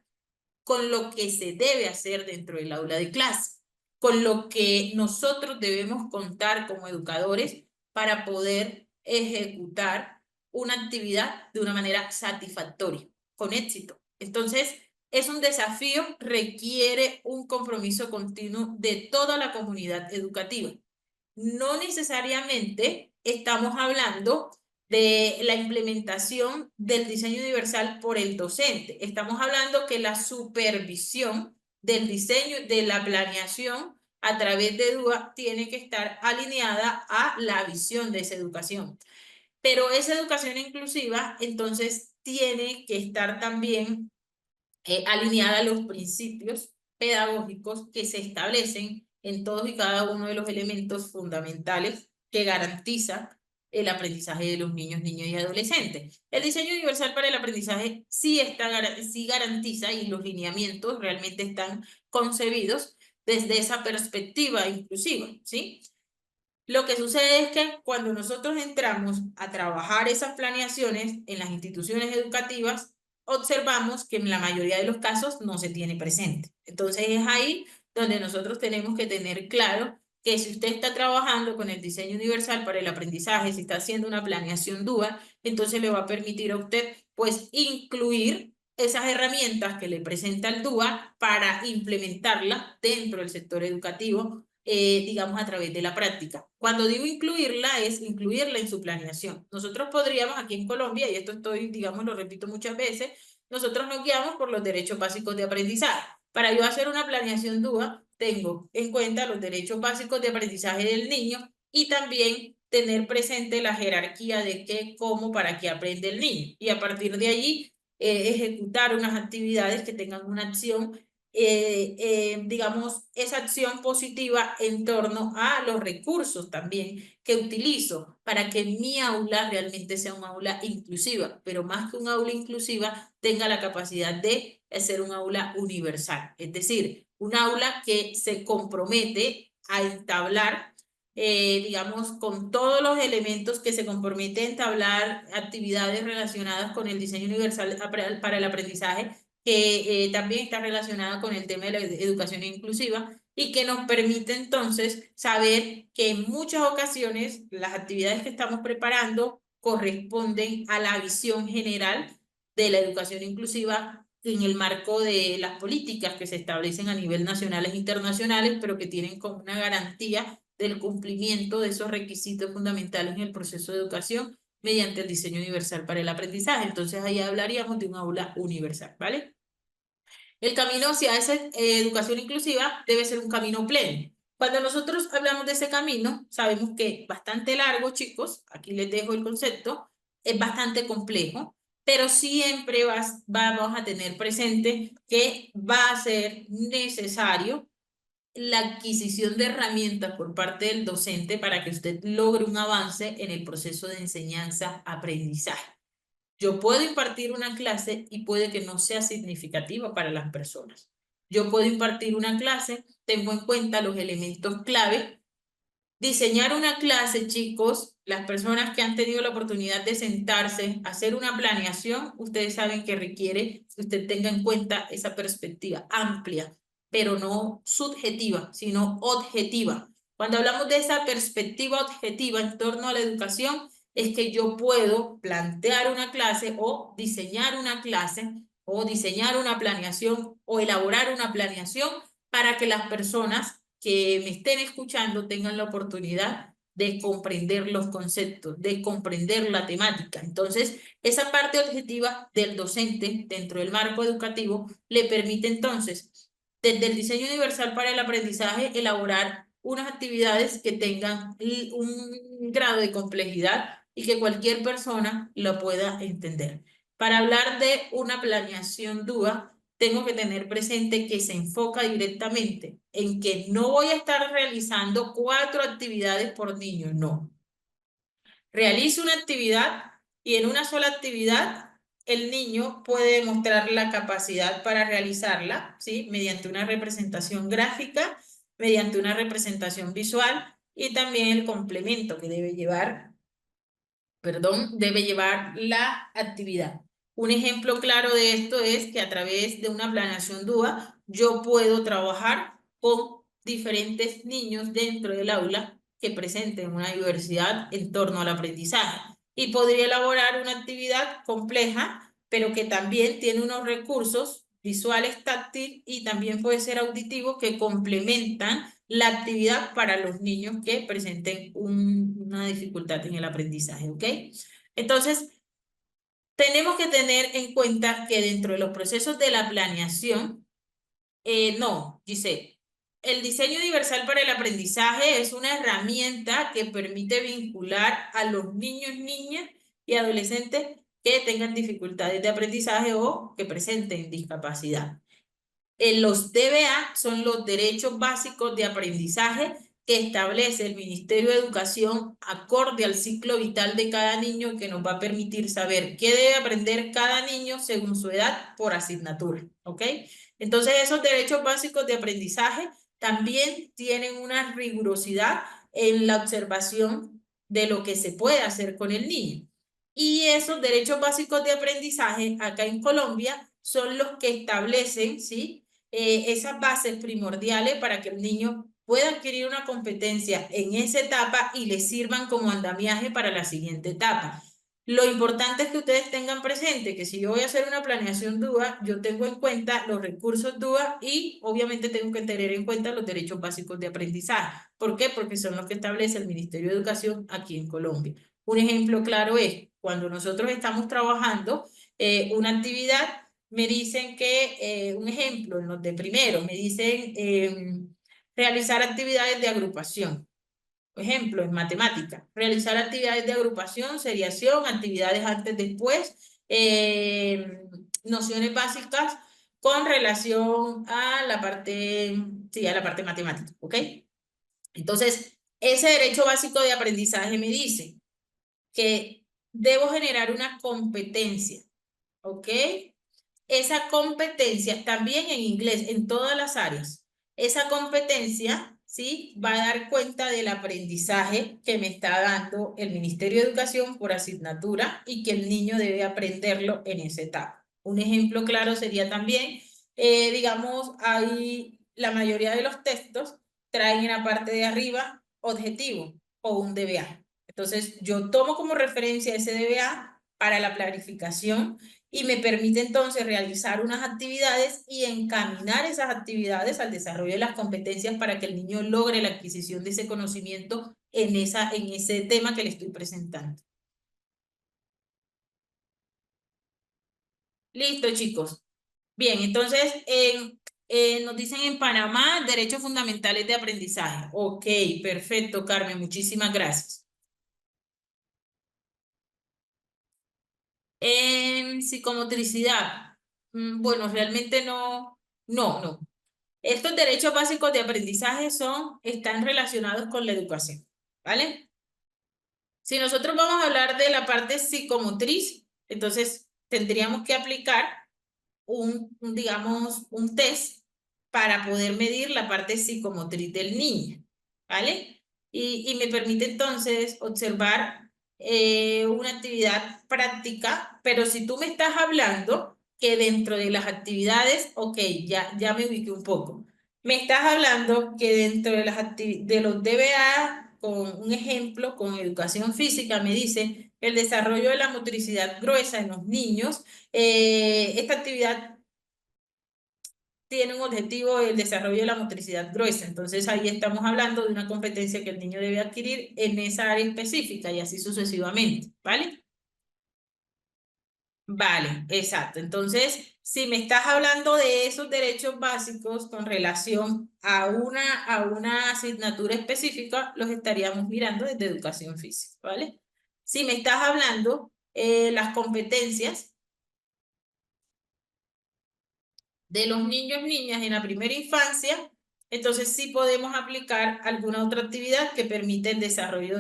con lo que se debe hacer dentro del aula de clase, con lo que nosotros debemos contar como educadores para poder ejecutar una actividad de una manera satisfactoria, con éxito. Entonces, es un desafío, requiere un compromiso continuo de toda la comunidad educativa. No necesariamente estamos hablando de la implementación del diseño universal por el docente. Estamos hablando que la supervisión del diseño, de la planeación a través de DUA tiene que estar alineada a la visión de esa educación. Pero esa educación inclusiva, entonces, tiene que estar también alineada a los principios pedagógicos que se establecen en todos y cada uno de los elementos fundamentales que garantizan el aprendizaje de los niños, niñas y adolescentes. El diseño universal para el aprendizaje sí garantiza y los lineamientos realmente están concebidos desde esa perspectiva inclusiva, ¿sí? Lo que sucede es que cuando nosotros entramos a trabajar esas planeaciones en las instituciones educativas, observamos que en la mayoría de los casos no se tiene presente. Entonces es ahí donde nosotros tenemos que tener claro que si usted está trabajando con el diseño universal para el aprendizaje, si está haciendo una planeación DUA, entonces le va a permitir a usted pues incluir esas herramientas que le presenta el DUA para implementarla dentro del sector educativo, digamos, a través de la práctica. Cuando digo incluirla, es incluirla en su planeación. Nosotros podríamos aquí en Colombia, y esto estoy, digamos, lo repito muchas veces, nosotros nos guiamos por los derechos básicos de aprendizaje. Para yo hacer una planeación DUA, tengo en cuenta los derechos básicos de aprendizaje del niño y también tener presente la jerarquía de qué, cómo, para qué aprende el niño. Y a partir de allí, ejecutar unas actividades que tengan una acción, digamos, esa acción positiva en torno a los recursos también que utilizo para que mi aula realmente sea un aula inclusiva, pero más que un aula inclusiva, tenga la capacidad de ser un aula universal, es decir, un aula que se compromete a entablar, digamos, con todos los elementos que se compromete a entablar actividades relacionadas con el diseño universal para el aprendizaje, que también está relacionada con el tema de la educación inclusiva y que nos permite entonces saber que en muchas ocasiones las actividades que estamos preparando corresponden a la visión general de la educación inclusiva en el marco de las políticas que se establecen a nivel nacionales e internacionales, pero que tienen como una garantía del cumplimiento de esos requisitos fundamentales en el proceso de educación mediante el diseño universal para el aprendizaje. Entonces ahí hablaríamos de un aula universal, ¿vale? El camino hacia esa educación inclusiva debe ser un camino pleno. Cuando nosotros hablamos de ese camino, sabemos que es bastante largo, chicos, aquí les dejo el concepto, es bastante complejo, pero siempre vamos a tener presente que va a ser necesario la adquisición de herramientas por parte del docente para que usted logre un avance en el proceso de enseñanza-aprendizaje. Yo puedo impartir una clase y puede que no sea significativa para las personas. Yo puedo impartir una clase, tengo en cuenta los elementos clave. Diseñar una clase, chicos, las personas que han tenido la oportunidad de sentarse, hacer una planeación, ustedes saben que requiere que usted tenga en cuenta esa perspectiva amplia, pero no subjetiva, sino objetiva. Cuando hablamos de esa perspectiva objetiva en torno a la educación, es que yo puedo plantear una clase o diseñar una clase o diseñar una planeación o elaborar una planeación para que las personas que me estén escuchando tengan la oportunidad de comprender los conceptos, de comprender la temática. Entonces, esa parte objetiva del docente dentro del marco educativo le permite entonces, desde el diseño universal para el aprendizaje, elaborar unas actividades que tengan un grado de complejidad y que cualquier persona lo pueda entender. Para hablar de una planeación DUA, tengo que tener presente que se enfoca directamente en que no voy a estar realizando 4 actividades por niño, no. Realizo una actividad y en una sola actividad el niño puede demostrar la capacidad para realizarla, ¿sí? Mediante una representación gráfica, mediante una representación visual y también el complemento que debe llevar, perdón, debe llevar la actividad. Un ejemplo claro de esto es que a través de una planeación DUA yo puedo trabajar con diferentes niños dentro del aula que presenten una diversidad en torno al aprendizaje y podría elaborar una actividad compleja, pero que también tiene unos recursos visuales, táctiles y también puede ser auditivo que complementan la actividad para los niños que presenten una dificultad en el aprendizaje, ¿ok? Entonces, tenemos que tener en cuenta que dentro de los procesos de la planeación, no, dice, el diseño universal para el aprendizaje es una herramienta que permite vincular a los niños, niñas y adolescentes que tengan dificultades de aprendizaje o que presenten discapacidad. Los DBA son los derechos básicos de aprendizaje que establece el Ministerio de Educación acorde al ciclo vital de cada niño que nos va a permitir saber qué debe aprender cada niño según su edad por asignatura, ¿ok? Entonces esos derechos básicos de aprendizaje también tienen una rigurosidad en la observación de lo que se puede hacer con el niño. Y esos derechos básicos de aprendizaje acá en Colombia son los que establecen, ¿sí? Esas bases primordiales para que el niño pueda adquirir una competencia en esa etapa y le sirvan como andamiaje para la siguiente etapa. Lo importante es que ustedes tengan presente que si yo voy a hacer una planeación DUA, yo tengo en cuenta los recursos DUA y obviamente tengo que tener en cuenta los derechos básicos de aprendizaje. ¿Por qué? Porque son los que establece el Ministerio de Educación aquí en Colombia. Un ejemplo claro es cuando nosotros estamos trabajando una actividad, me dicen que, un ejemplo, en los de primero, me dicen realizar actividades de agrupación. Por ejemplo, en matemática, realizar actividades de agrupación, seriación, actividades antes, después, nociones básicas con relación a la parte, sí, a la parte matemática, ¿ok? Entonces, ese derecho básico de aprendizaje me dice que debo generar una competencia, ¿ok? Esa competencia, también en inglés, en todas las áreas, esa competencia, ¿sí? Va a dar cuenta del aprendizaje que me está dando el Ministerio de Educación por asignatura y que el niño debe aprenderlo en esa etapa. Un ejemplo claro sería también, digamos, hay la mayoría de los textos traen en la parte de arriba objetivo o un DBA. Entonces, yo tomo como referencia ese DBA para la planificación y me permite entonces realizar unas actividades y encaminar esas actividades al desarrollo de las competencias para que el niño logre la adquisición de ese conocimiento en ese tema que le estoy presentando. Listo, chicos. Bien, entonces nos dicen en Panamá derechos fundamentales de aprendizaje. Ok, perfecto, Carmen, muchísimas gracias. En psicomotricidad, bueno, realmente no. Estos derechos básicos de aprendizaje están relacionados con la educación, ¿vale? Si nosotros vamos a hablar de la parte psicomotriz, entonces tendríamos que aplicar digamos, un test para poder medir la parte psicomotriz del niño, ¿vale? Y me permite entonces observar una actividad práctica, pero si tú me estás hablando que dentro de las actividades, ok, ya me ubiqué un poco. Me estás hablando que dentro de de los DBA, con un ejemplo, con educación física, me dice el desarrollo de la motricidad gruesa en los niños. Esta actividad tiene un objetivo el desarrollo de la motricidad gruesa. Entonces ahí estamos hablando de una competencia que el niño debe adquirir en esa área específica y así sucesivamente, ¿vale? Vale, exacto. Entonces, si me estás hablando de esos derechos básicos con relación a una asignatura específica, los estaríamos mirando desde educación física, ¿vale? Si me estás hablando las competencias de los niños, niñas en la primera infancia, entonces sí podemos aplicar alguna otra actividad que permite el desarrollo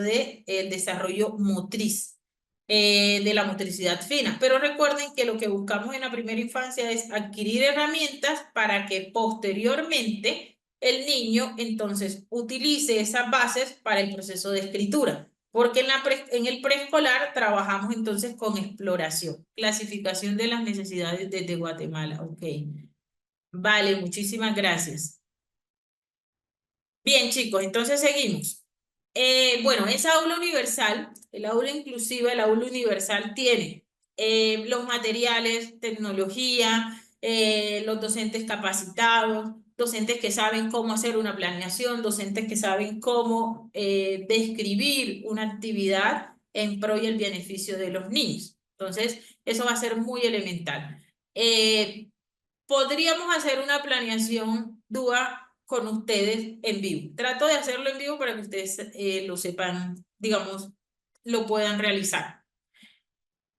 motriz, de la motricidad fina. Pero recuerden que lo que buscamos en la primera infancia es adquirir herramientas para que posteriormente el niño entonces utilice esas bases para el proceso de escritura. Porque en el preescolar trabajamos entonces con exploración, clasificación de las necesidades desde Guatemala. Ok. Vale, muchísimas gracias. Bien, chicos, entonces seguimos. Bueno, esa aula universal, el aula inclusiva, el aula universal tiene los materiales, tecnología, los docentes capacitados, docentes que saben cómo hacer una planeación, docentes que saben cómo describir una actividad en pro y el beneficio de los niños. Entonces, eso va a ser muy elemental. Podríamos hacer una planeación DUA con ustedes en vivo. Trato de hacerlo en vivo para que ustedes lo sepan, digamos, lo puedan realizar.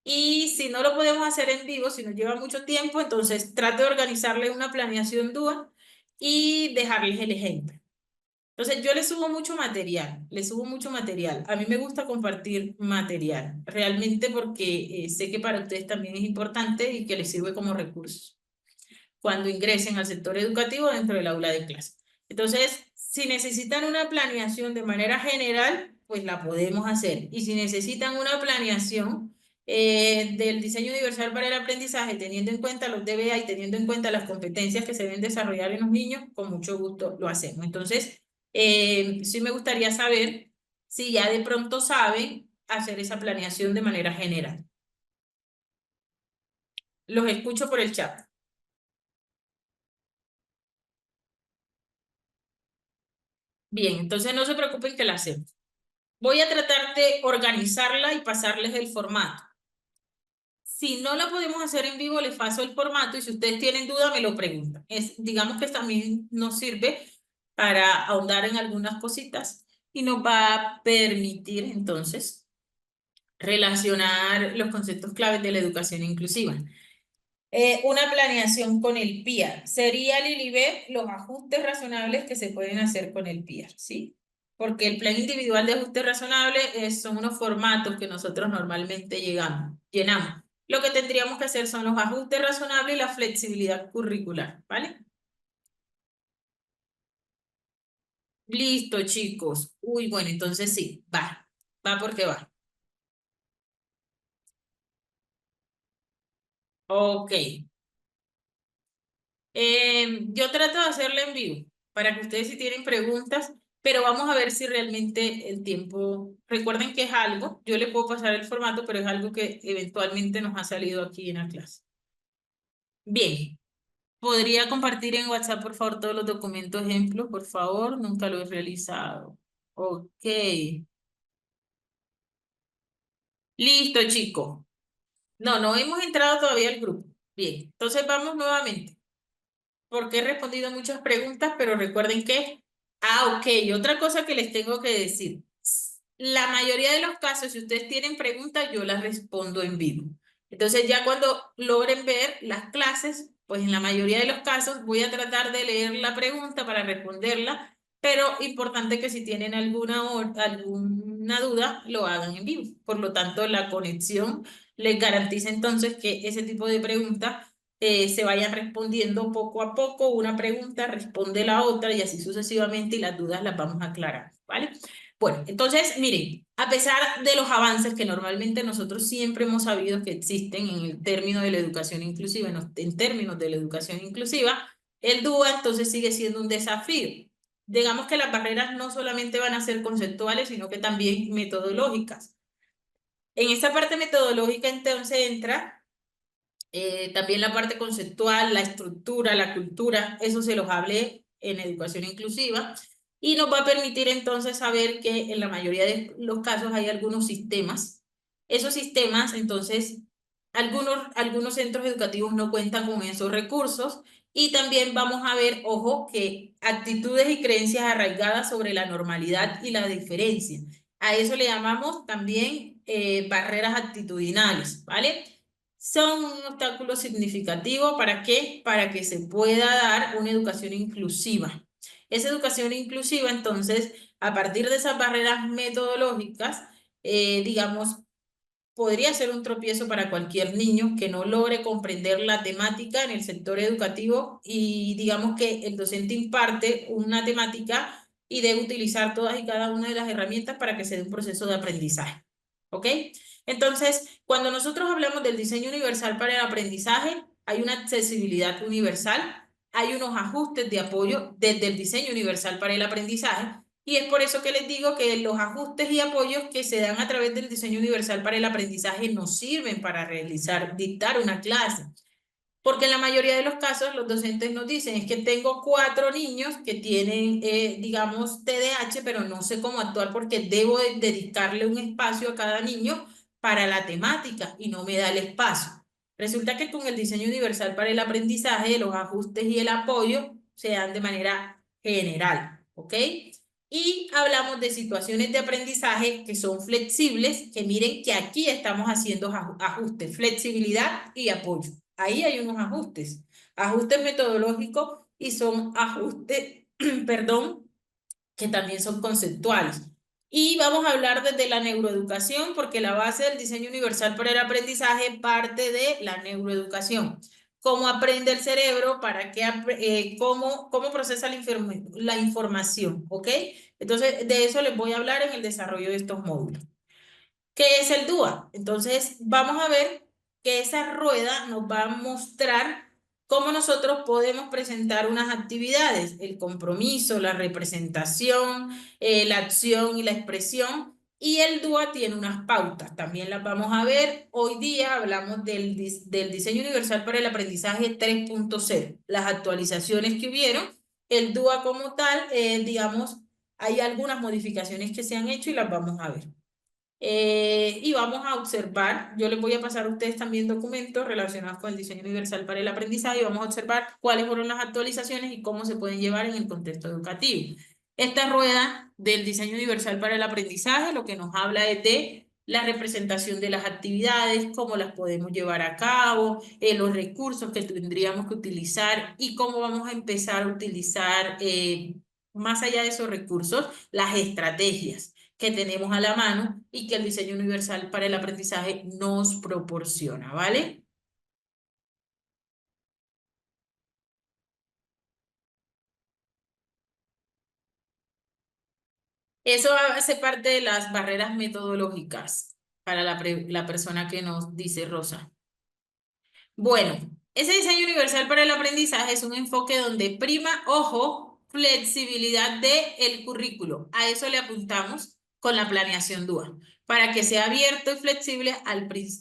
Y si no lo podemos hacer en vivo, si nos lleva mucho tiempo, entonces trato de organizarles una planeación DUA y dejarles el ejemplo. Entonces yo les subo mucho material, les subo mucho material. A mí me gusta compartir material, realmente porque sé que para ustedes también es importante y que les sirve como recurso cuando ingresen al sector educativo dentro del aula de clase. Entonces, si necesitan una planeación de manera general, pues la podemos hacer. Y si necesitan una planeación del diseño universal para el aprendizaje, teniendo en cuenta los DBA y teniendo en cuenta las competencias que se deben desarrollar en los niños, con mucho gusto lo hacemos. Entonces, sí me gustaría saber si ya de pronto saben hacer esa planeación de manera general. Los escucho por el chat. Bien, entonces no se preocupen que la hacemos. Voy a tratar de organizarla y pasarles el formato. Si no la podemos hacer en vivo, les paso el formato y si ustedes tienen duda, me lo preguntan. Digamos que también nos sirve para ahondar en algunas cositas y nos va a permitir entonces relacionar los conceptos claves de la educación inclusiva. Una planeación con el PIAR. Sería, Lilibet, los ajustes razonables que se pueden hacer con el PIAR, ¿sí? Porque el plan individual de ajuste razonable son unos formatos que nosotros normalmente llenamos. Lo que tendríamos que hacer son los ajustes razonables y la flexibilidad curricular, ¿vale? Listo, chicos. Uy, bueno, entonces sí, va porque va. Ok. Yo trato de hacerla en vivo para que ustedes si tienen preguntas, pero vamos a ver si realmente el tiempo, recuerden que es algo, yo le puedo pasar el formato, pero es algo que eventualmente nos ha salido aquí en la clase. Bien. ¿Podría compartir en WhatsApp, por favor, todos los documentos ejemplos, por favor? Nunca lo he realizado. Ok. Listo, chicos. No, no hemos entrado todavía al grupo. Bien, entonces vamos nuevamente, porque he respondido muchas preguntas, pero recuerden que... Ah, ok, otra cosa que les tengo que decir. La mayoría de los casos, si ustedes tienen preguntas, yo las respondo en vivo. Entonces ya cuando logren ver las clases, pues en la mayoría de los casos voy a tratar de leer la pregunta para responderla, pero importante que si tienen alguna duda, lo hagan en vivo. Por lo tanto, la conexión les garantiza entonces que ese tipo de preguntas se vayan respondiendo poco a poco, una pregunta responde la otra y así sucesivamente y las dudas las vamos a aclarar, ¿vale? Bueno, entonces, miren, a pesar de los avances que normalmente nosotros siempre hemos sabido que existen en el término de la educación inclusiva, en términos de la educación inclusiva, el DUA entonces sigue siendo un desafío. Digamos que las barreras no solamente van a ser conceptuales, sino que también metodológicas. En esta parte metodológica entonces entra también la parte conceptual, la estructura, la cultura, eso se los hablé en educación inclusiva y nos va a permitir entonces saber que en la mayoría de los casos hay algunos sistemas. Esos sistemas, entonces, algunos centros educativos no cuentan con esos recursos y también vamos a ver, ojo, que actitudes y creencias arraigadas sobre la normalidad y la diferencia. A eso le llamamos también barreras actitudinales, ¿vale? Son un obstáculo significativo. ¿Para qué? Para que se pueda dar una educación inclusiva. Esa educación inclusiva, entonces, a partir de esas barreras metodológicas, digamos, podría ser un tropiezo para cualquier niño que no logre comprender la temática en el sector educativo y digamos que el docente imparte una temática y debe utilizar todas y cada una de las herramientas para que se dé un proceso de aprendizaje. ¿Ok? Entonces, cuando nosotros hablamos del diseño universal para el aprendizaje, hay una accesibilidad universal, hay unos ajustes de apoyo desde el diseño universal para el aprendizaje y es por eso que les digo que los ajustes y apoyos que se dan a través del diseño universal para el aprendizaje nos sirven para dictar una clase. Porque en la mayoría de los casos los docentes nos dicen, es que tengo 4 niños que tienen, digamos, TDAH, pero no sé cómo actuar porque debo dedicarle un espacio a cada niño para la temática y no me da el espacio. Resulta que con el diseño universal para el aprendizaje, los ajustes y el apoyo se dan de manera general, ¿ok? Y hablamos de situaciones de aprendizaje que son flexibles, que miren que aquí estamos haciendo ajustes, flexibilidad y apoyo. Ahí hay unos ajustes, ajustes metodológicos y son ajustes, perdón, que también son conceptuales. Y vamos a hablar desde la neuroeducación, porque la base del diseño universal para el aprendizaje parte de la neuroeducación. Cómo aprende el cerebro, cómo procesa la información, ¿ok? Entonces, de eso les voy a hablar en el desarrollo de estos módulos. ¿Qué es el DUA? Entonces, vamos a ver que esa rueda nos va a mostrar cómo nosotros podemos presentar unas actividades, el compromiso, la representación, la acción y la expresión. Y el DUA tiene unas pautas, también las vamos a ver. Hoy día hablamos del Diseño Universal para el Aprendizaje 3.0, las actualizaciones que hubieron. El DUA como tal, digamos, hay algunas modificaciones que se han hecho y las vamos a ver. Y vamos a observar, yo les voy a pasar a ustedes también documentos relacionados con el diseño universal para el aprendizaje y vamos a observar cuáles fueron las actualizaciones y cómo se pueden llevar en el contexto educativo. Esta rueda del diseño universal para el aprendizaje lo que nos habla es de la representación de las actividades, cómo las podemos llevar a cabo, los recursos que tendríamos que utilizar y cómo vamos a empezar a utilizar, más allá de esos recursos, las estrategias que tenemos a la mano y que el diseño universal para el aprendizaje nos proporciona, ¿vale? Eso hace parte de las barreras metodológicas para la persona que nos dice Rosa. Bueno, ese diseño universal para el aprendizaje es un enfoque donde prima, ojo, flexibilidad del currículo. A eso le apuntamos con la planeación DUA, para que sea abierto y flexible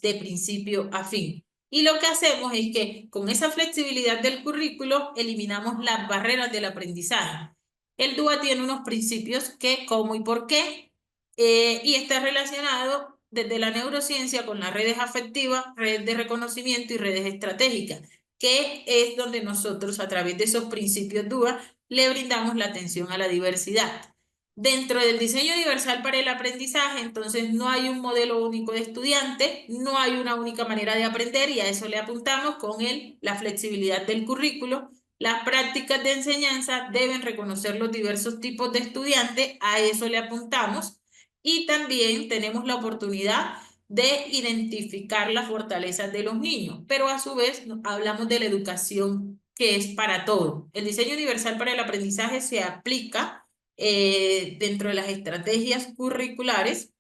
de principio a fin. Y lo que hacemos es que con esa flexibilidad del currículo eliminamos las barreras del aprendizaje. El DUA tiene unos principios que, cómo y por qué, y está relacionado desde la neurociencia con las redes afectivas, redes de reconocimiento y redes estratégicas, que es donde nosotros a través de esos principios DUA le brindamos la atención a la diversidad. Dentro del diseño universal para el aprendizaje, entonces no hay un modelo único de estudiante, no hay una única manera de aprender y a eso le apuntamos con la flexibilidad del currículo. Las prácticas de enseñanza deben reconocer los diversos tipos de estudiantes, a eso le apuntamos. Y también tenemos la oportunidad de identificar las fortalezas de los niños, pero a su vez hablamos de la educación que es para todo. El diseño universal para el aprendizaje se aplica dentro de las estrategias curriculares.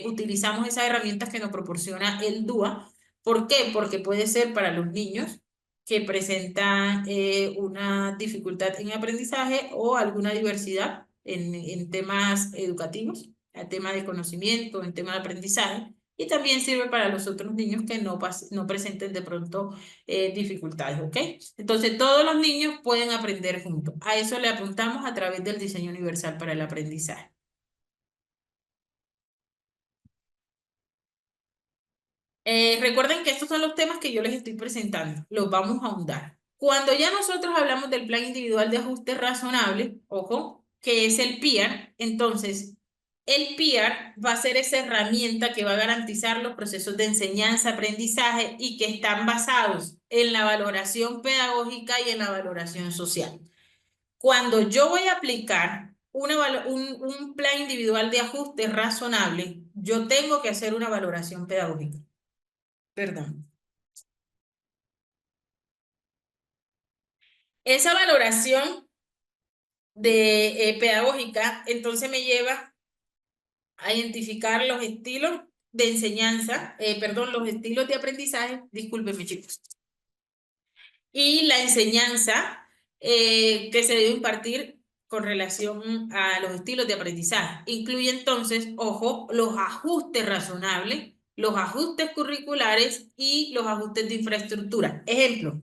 Utilizamos esas herramientas que nos proporciona el DUA. ¿Por qué? Porque puede ser para los niños que presentan una dificultad en aprendizaje o alguna diversidad en temas educativos, en tema de conocimiento, en tema de aprendizaje. Y también sirve para los otros niños que no presenten de pronto dificultades, ¿ok? Entonces, todos los niños pueden aprender juntos. A eso le apuntamos a través del diseño universal para el aprendizaje. Recuerden que estos son los temas que yo les estoy presentando. Los vamos a ahondar. Cuando ya nosotros hablamos del plan individual de ajuste razonable, ojo, que es el PIAR, entonces el PIAR va a ser esa herramienta que va a garantizar los procesos de enseñanza, aprendizaje y que están basados en la valoración pedagógica y en la valoración social. Cuando yo voy a aplicar un plan individual de ajuste razonable, yo tengo que hacer una valoración pedagógica. Perdón. Esa valoración de pedagógica entonces me lleva a identificar los estilos de enseñanza, perdón, los estilos de aprendizaje, discúlpenme chicos, y la enseñanza que se debe impartir con relación a los estilos de aprendizaje. Incluye entonces, ojo, los ajustes razonables, los ajustes curriculares y los ajustes de infraestructura. Ejemplo,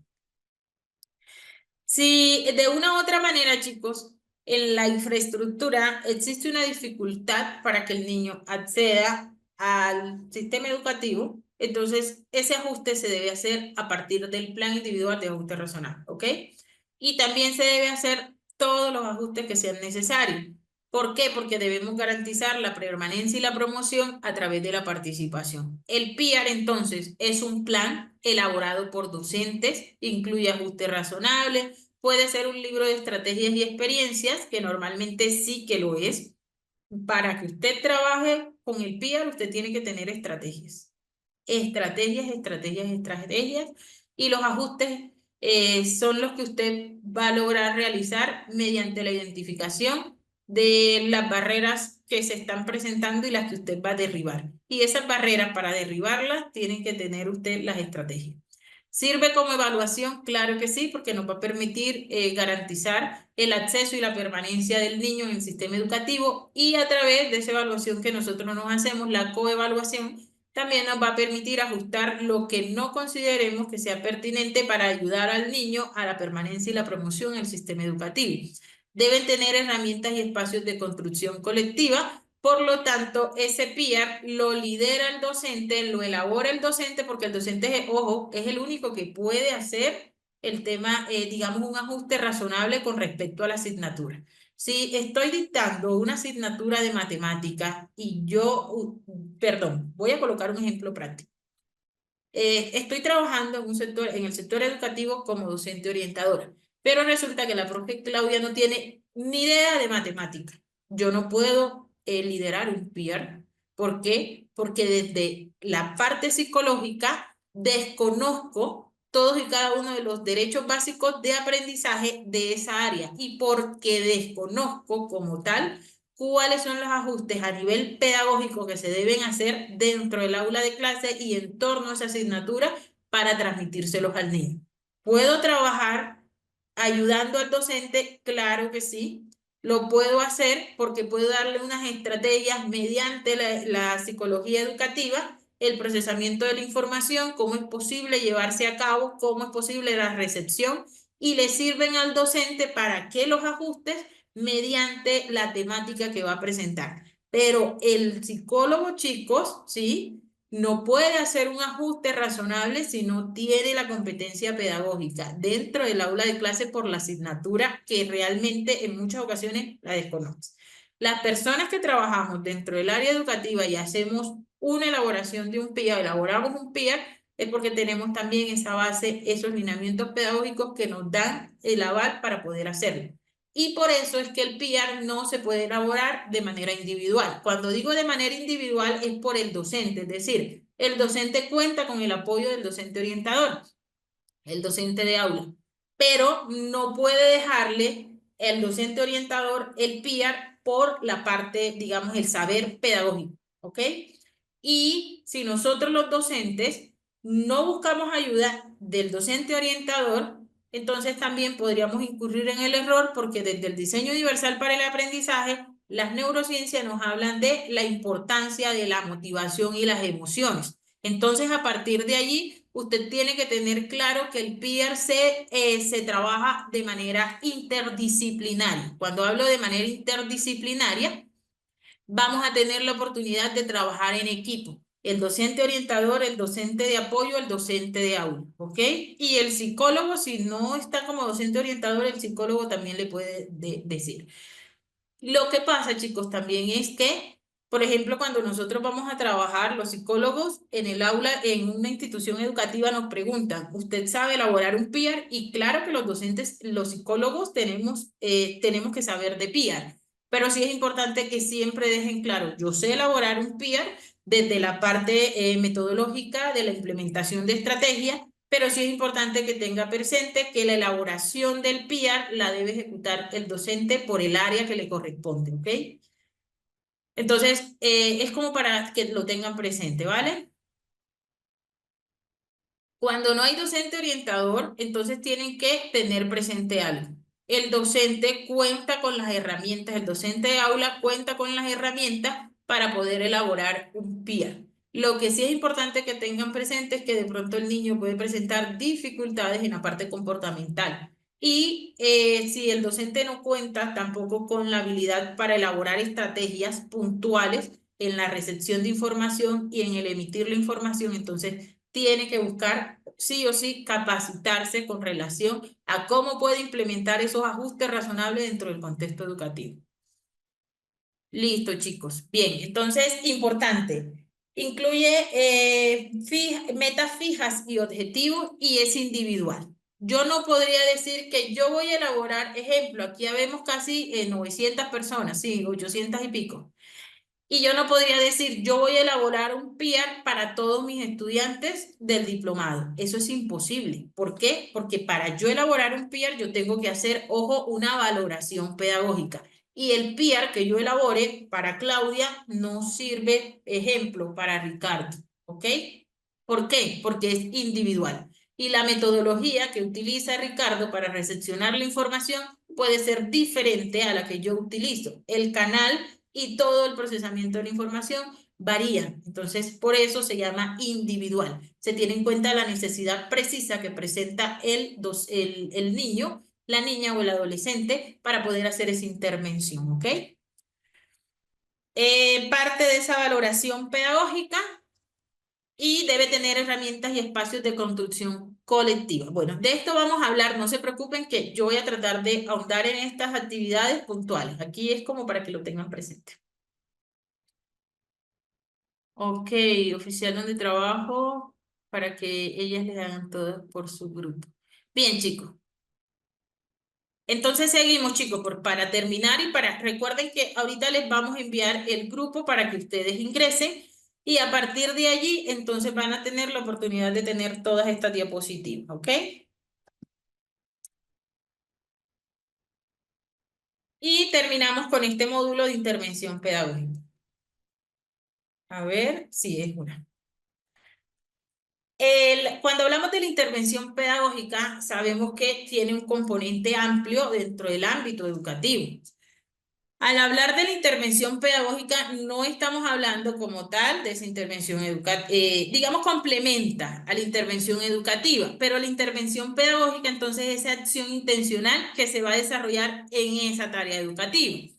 si de una u otra manera, chicos, en la infraestructura existe una dificultad para que el niño acceda al sistema educativo, entonces ese ajuste se debe hacer a partir del plan individual de ajuste razonable, ¿ok? Y también se debe hacer todos los ajustes que sean necesarios. ¿Por qué? Porque debemos garantizar la permanencia y la promoción a través de la participación. El PIAR, entonces, es un plan elaborado por docentes, incluye ajustes razonables, puede ser un libro de estrategias y experiencias, que normalmente sí que lo es. Para que usted trabaje con el PIAR, usted tiene que tener estrategias. Estrategias, estrategias, estrategias. Y los ajustes son los que usted va a lograr realizar mediante la identificación de las barreras que se están presentando y las que usted va a derribar. Y esas barreras, para derribarlas, tienen que tener usted las estrategias. ¿Sirve como evaluación? Claro que sí, porque nos va a permitir garantizar el acceso y la permanencia del niño en el sistema educativo y a través de esa evaluación que nosotros nos hacemos, la coevaluación, también nos va a permitir ajustar lo que no consideremos que sea pertinente para ayudar al niño a la permanencia y la promoción en el sistema educativo. Deben tener herramientas y espacios de construcción colectiva. Por lo tanto, ese PIAR lo lidera el docente, lo elabora el docente, porque el docente, ojo, es el único que puede hacer el tema, digamos, un ajuste razonable con respecto a la asignatura. Si estoy dictando una asignatura de matemáticas y perdón, voy a colocar un ejemplo práctico. Estoy trabajando en un sector, en el sector educativo como docente orientadora, pero resulta que la profe Claudia no tiene ni idea de matemática. Yo no puedo liderar un PIAR. ¿Por qué? Porque desde la parte psicológica desconozco todos y cada uno de los derechos básicos de aprendizaje de esa área y porque desconozco como tal cuáles son los ajustes a nivel pedagógico que se deben hacer dentro del aula de clase y en torno a esa asignatura para transmitírselos al niño. ¿Puedo trabajar ayudando al docente? Claro que sí. Lo puedo hacer porque puedo darle unas estrategias mediante la psicología educativa el procesamiento de la información, cómo es posible llevarse a cabo, cómo es posible la recepción y le sirven al docente para que los ajustes mediante la temática que va a presentar. Pero el psicólogo, chicos, ¿sí? No puede hacer un ajuste razonable si no tiene la competencia pedagógica dentro del aula de clase por la asignatura que realmente en muchas ocasiones la desconoce. Las personas que trabajamos dentro del área educativa y hacemos una elaboración de un PIA, elaboramos un PIA, es porque tenemos también esa base, esos lineamientos pedagógicos que nos dan el aval para poder hacerlo. Y por eso es que el PIAR no se puede elaborar de manera individual. Cuando digo de manera individual es por el docente, es decir, el docente cuenta con el apoyo del docente orientador, el docente de aula, pero no puede dejarle el docente orientador el PIAR por la parte, digamos, el saber pedagógico, ¿ok? Y si nosotros los docentes no buscamos ayuda del docente orientador, entonces también podríamos incurrir en el error porque desde el diseño universal para el aprendizaje, las neurociencias nos hablan de la importancia de la motivación y las emociones. Entonces, a partir de allí, usted tiene que tener claro que el PIR se trabaja de manera interdisciplinaria. Cuando hablo de manera interdisciplinaria, vamos a tener la oportunidad de trabajar en equipo. El docente orientador, el docente de apoyo, el docente de aula, ¿ok? Y el psicólogo, si no está como docente orientador, el psicólogo también le puede decir. Lo que pasa, chicos, también es que, por ejemplo, cuando nosotros vamos a trabajar, los psicólogos en el aula, en una institución educativa, nos preguntan, ¿usted sabe elaborar un PIAR? Y claro que los docentes, los psicólogos tenemos que saber de PIAR, pero sí es importante que siempre dejen claro, yo sé elaborar un PIAR desde la parte metodológica de la implementación de estrategias, pero sí es importante que tenga presente que la elaboración del PIAR la debe ejecutar el docente por el área que le corresponde, ¿ok? Entonces, es como para que lo tengan presente, ¿vale? Cuando no hay docente orientador, entonces tienen que tener presente algo. El docente cuenta con las herramientas, el docente de aula cuenta con las herramientas para poder elaborar un PIA. Lo que sí es importante que tengan presente es que de pronto el niño puede presentar dificultades en la parte comportamental. Y si el docente no cuenta tampoco con la habilidad para elaborar estrategias puntuales en la recepción de información y en el emitir la información, entonces tiene que buscar sí o sí capacitarse con relación a cómo puede implementar esos ajustes razonables dentro del contexto educativo. Listo, chicos. Bien, entonces, importante. Incluye metas fijas y objetivos y es individual. Yo no podría decir que yo voy a elaborar, ejemplo, aquí ya vemos casi 900 personas, sí, 800 y pico. Y yo no podría decir, yo voy a elaborar un PIAR para todos mis estudiantes del diplomado. Eso es imposible. ¿Por qué? Porque para yo elaborar un PIAR, yo tengo que hacer, ojo, una valoración pedagógica. Y el PIAR que yo elabore para Claudia no sirve, ejemplo, para Ricardo. ¿Ok? ¿Por qué? Porque es individual. Y la metodología que utiliza Ricardo para recepcionar la información puede ser diferente a la que yo utilizo. El canal y todo el procesamiento de la información varía. Entonces, por eso se llama individual. Se tiene en cuenta la necesidad precisa que presenta el niño, la niña o el adolescente para poder hacer esa intervención, ¿ok? Parte de esa valoración pedagógica y debe tener herramientas y espacios de construcción colectiva. Bueno, de esto vamos a hablar, no se preocupen que yo voy a tratar de ahondar en estas actividades puntuales. Aquí es como para que lo tengan presente. Ok, oficial donde trabajo para que ellas les hagan todo por su grupo. Bien, chicos. Entonces seguimos, chicos, para terminar y recuerden que ahorita les vamos a enviar el grupo para que ustedes ingresen y a partir de allí, entonces van a tener la oportunidad de tener todas estas diapositivas, ¿ok? Y terminamos con este módulo de intervención pedagógica. A ver, sí, es una. Cuando hablamos de la intervención pedagógica, sabemos que tiene un componente amplio dentro del ámbito educativo. Al hablar de la intervención pedagógica, no estamos hablando como tal de esa intervención educativa, digamos, complementa a la intervención educativa, pero la intervención pedagógica entonces es esa acción intencional que se va a desarrollar en esa tarea educativa.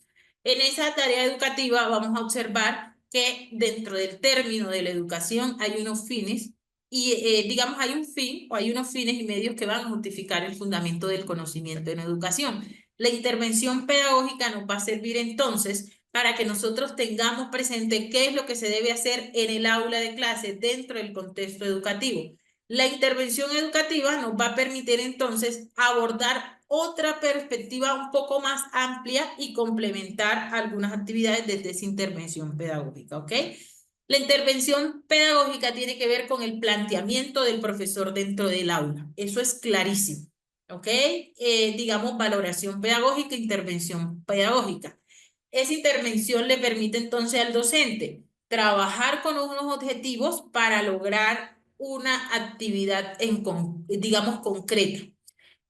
En esa tarea educativa vamos a observar que dentro del término de la educación hay unos fines y, digamos, hay un fin o hay unos fines y medios que van a justificar el fundamento del conocimiento en educación. La intervención pedagógica nos va a servir entonces para que nosotros tengamos presente qué es lo que se debe hacer en el aula de clase dentro del contexto educativo. La intervención educativa nos va a permitir entonces abordar otra perspectiva un poco más amplia y complementar algunas actividades desde esa intervención pedagógica, ¿ok? La intervención pedagógica tiene que ver con el planteamiento del profesor dentro del aula. Eso es clarísimo. ¿Ok? Digamos, valoración pedagógica, intervención pedagógica. Esa intervención le permite entonces al docente trabajar con unos objetivos para lograr una actividad digamos, concreta.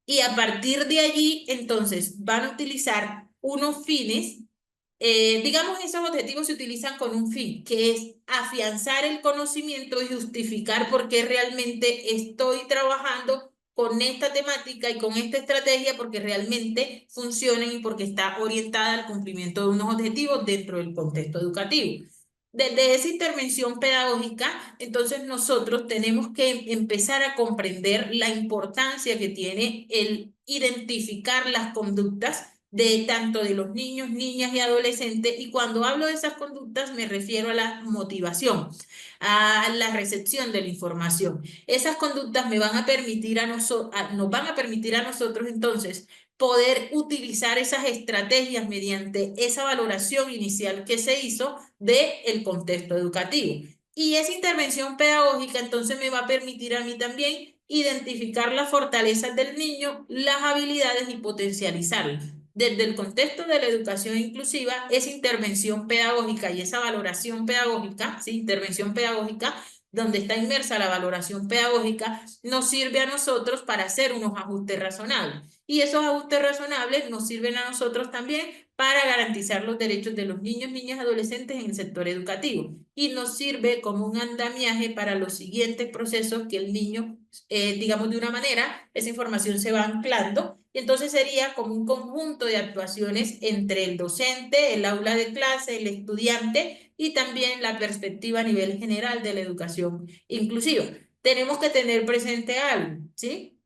Y a partir de allí, entonces, van a utilizar unos fines, digamos, esos objetivos se utilizan con un fin, que es afianzar el conocimiento y justificar por qué realmente estoy trabajando con esta temática y con esta estrategia, porque realmente funcionen y porque está orientada al cumplimiento de unos objetivos dentro del contexto educativo. Desde esa intervención pedagógica, entonces nosotros tenemos que empezar a comprender la importancia que tiene el identificar las conductas de tanto de los niños, niñas y adolescentes. Y cuando hablo de esas conductas me refiero a la motivación, a la recepción de la información. Esas conductas me van a permitir nos van a permitir a nosotros entonces poder utilizar esas estrategias mediante esa valoración inicial que se hizo del contexto educativo. Y esa intervención pedagógica entonces me va a permitir a mí también identificar las fortalezas del niño, las habilidades y potencializarlas. Desde el contexto de la educación inclusiva, esa intervención pedagógica y esa valoración pedagógica, ¿sí? Intervención pedagógica, donde está inmersa la valoración pedagógica, nos sirve a nosotros para hacer unos ajustes razonables. Y esos ajustes razonables nos sirven a nosotros también para garantizar los derechos de los niños, niñas y adolescentes en el sector educativo. Y nos sirve como un andamiaje para los siguientes procesos que el niño, digamos de una manera, esa información se va anclando. Y entonces sería como un conjunto de actuaciones entre el docente, el aula de clase, el estudiante y también la perspectiva a nivel general de la educación inclusiva. Tenemos que tener presente algo, ¿sí?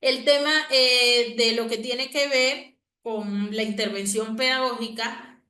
El tema de lo que tiene que ver con la intervención pedagógica,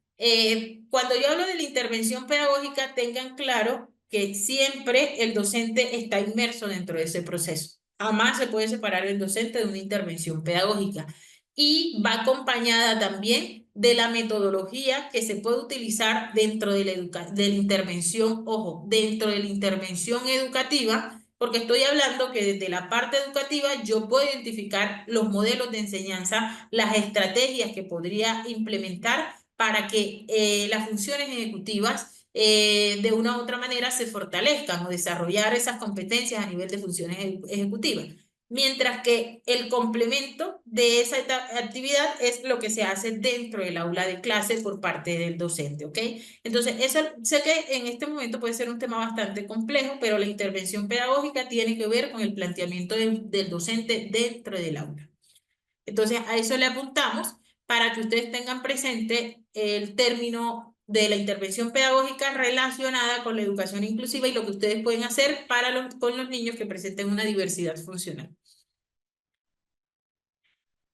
cuando yo hablo de la intervención pedagógica, tengan claro que siempre el docente está inmerso dentro de ese proceso. Jamás se puede separar el docente de una intervención pedagógica y va acompañada también de la metodología que se puede utilizar dentro de de la intervención, ojo, dentro de la intervención educativa, porque estoy hablando que desde la parte educativa yo puedo identificar los modelos de enseñanza, las estrategias que podría implementar para que las funciones ejecutivas de una u otra manera se fortalezcan o desarrollar esas competencias a nivel de funciones ejecutivas. Mientras que el complemento de esa actividad es lo que se hace dentro del aula de clase por parte del docente, ¿ok? Entonces, eso sé que en este momento puede ser un tema bastante complejo, pero la intervención pedagógica tiene que ver con el planteamiento del docente dentro del aula. Entonces, a eso le apuntamos para que ustedes tengan presente el término de la intervención pedagógica relacionada con la educación inclusiva y lo que ustedes pueden hacer con los niños que presenten una diversidad funcional.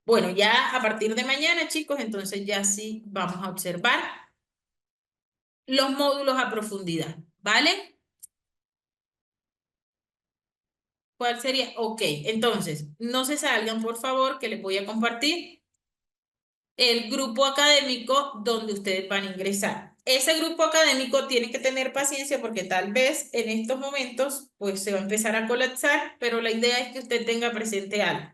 Bueno, ya a partir de mañana, chicos, entonces ya sí vamos a observar los módulos a profundidad, ¿vale? ¿Cuál sería? Ok, entonces, no se salgan, por favor, que les voy a compartir el grupo académico donde ustedes van a ingresar. Ese grupo académico tiene que tener paciencia porque tal vez en estos momentos pues se va a empezar a colapsar, pero la idea es que usted tenga presente algo.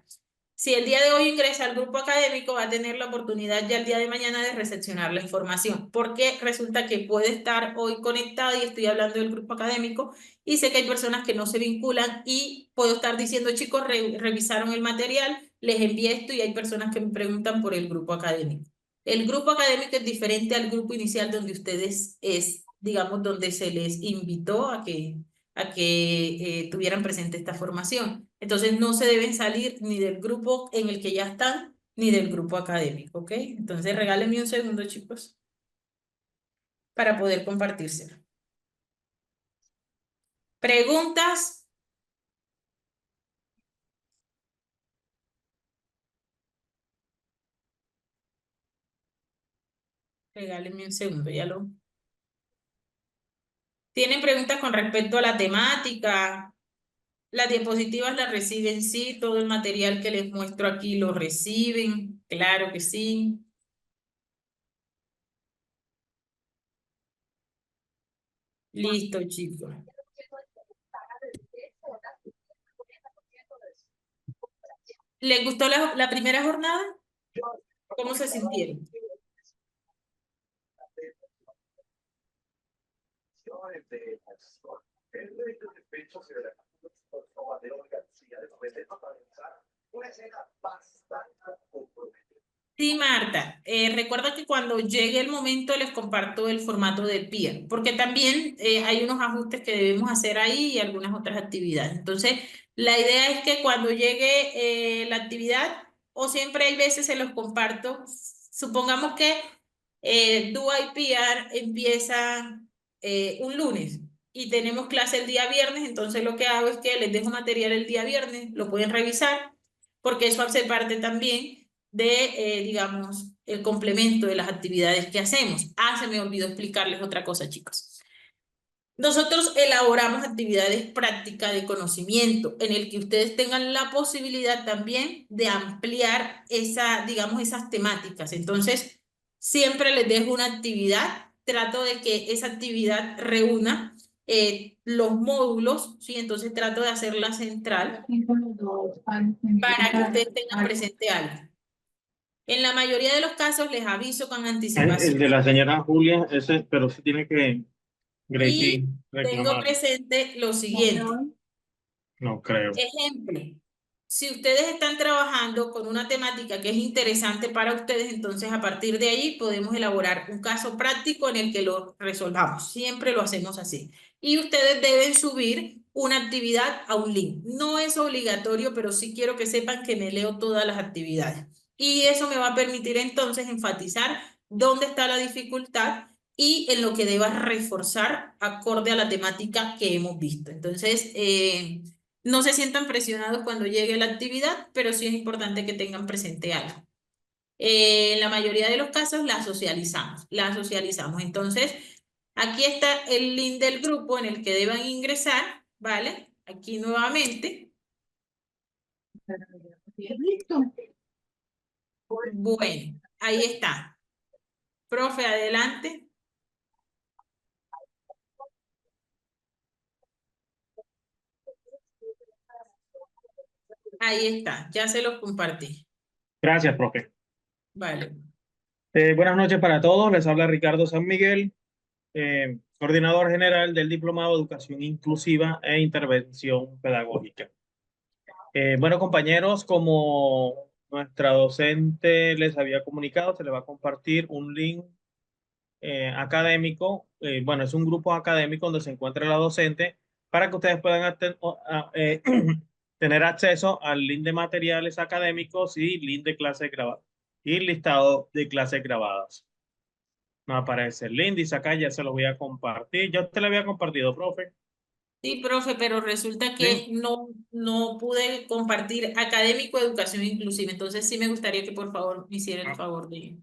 Si el día de hoy ingresa al grupo académico, va a tener la oportunidad ya el día de mañana de recepcionar la información, porque resulta que puede estar hoy conectada y estoy hablando del grupo académico y sé que hay personas que no se vinculan y puedo estar diciendo, chicos, revisaron el material, les envié esto y hay personas que me preguntan por el grupo académico. El grupo académico es diferente al grupo inicial donde ustedes digamos, donde se les invitó a que tuvieran presente esta formación. Entonces no se deben salir ni del grupo en el que ya están, ni del grupo académico, ¿ok? Entonces regálenme un segundo, chicos, para poder compartírselo. ¿Preguntas? Regálenme un segundo, ya lo. ¿Tienen preguntas con respecto a la temática? Las diapositivas las reciben, sí, todo el material que les muestro aquí lo reciben, claro que sí. Listo, chicos. ¿Les gustó la primera jornada? ¿Cómo se sintieron? Sí, Marta, recuerda que cuando llegue el momento les comparto el formato de PIA, porque también hay unos ajustes que debemos hacer ahí y algunas otras actividades. Entonces, la idea es que cuando llegue la actividad, o siempre hay veces se los comparto, supongamos que Do I PR empieza un lunes y tenemos clase el día viernes, entonces lo que hago es que les dejo material el día viernes, lo pueden revisar, porque eso hace parte también de, digamos, el complemento de las actividades que hacemos. Ah, se me olvidó explicarles otra cosa, chicos. Nosotros elaboramos actividades prácticas de conocimiento en el que ustedes tengan la posibilidad también de ampliar digamos, esas temáticas. Entonces, siempre les dejo una actividad, trato de que esa actividad reúna los módulos, ¿sí? Entonces trato de hacerla central para que ustedes tengan presente algo. En la mayoría de los casos les aviso con El anticipación de la señora Julia, ese, pero sí tiene que Gracie y tengo reclamar. presente lo siguiente. No creo. Ejemplo, si ustedes están trabajando con una temática que es interesante para ustedes, entonces a partir de ahí podemos elaborar un caso práctico en el que lo resolvamos. Siempre lo hacemos así. Y ustedes deben subir una actividad a un link. No es obligatorio, pero sí quiero que sepan que me leo todas las actividades. Y eso me va a permitir entonces enfatizar dónde está la dificultad y en lo que debas reforzar acorde a la temática que hemos visto. Entonces, no se sientan presionados cuando llegue la actividad, pero sí es importante que tengan presente algo. En la mayoría de los casos la socializamos, la socializamos. Entonces, aquí está el link del grupo en el que deban ingresar, ¿vale? Aquí nuevamente. Bueno, ahí está. Profe, adelante. Ahí está, ya se los compartí. Gracias, profe. Vale. Buenas noches para todos. Les habla Ricardo San Miguel, coordinador general del Diplomado de Educación Inclusiva e Intervención Pedagógica. Bueno, compañeros, como nuestra docente les había comunicado, se les va a compartir un link académico. Bueno, es un grupo académico donde se encuentra la docente para que ustedes puedan tener acceso al link de materiales académicos y link de clases grabadas y listado de clases grabadas. No aparece el link, dice acá, ya se lo voy a compartir. Yo te lo había compartido, profe. Sí, profe, pero resulta que Sí. no pude compartir académico educación inclusiva. Entonces sí me gustaría que por favor me hiciera el Ah, favor de.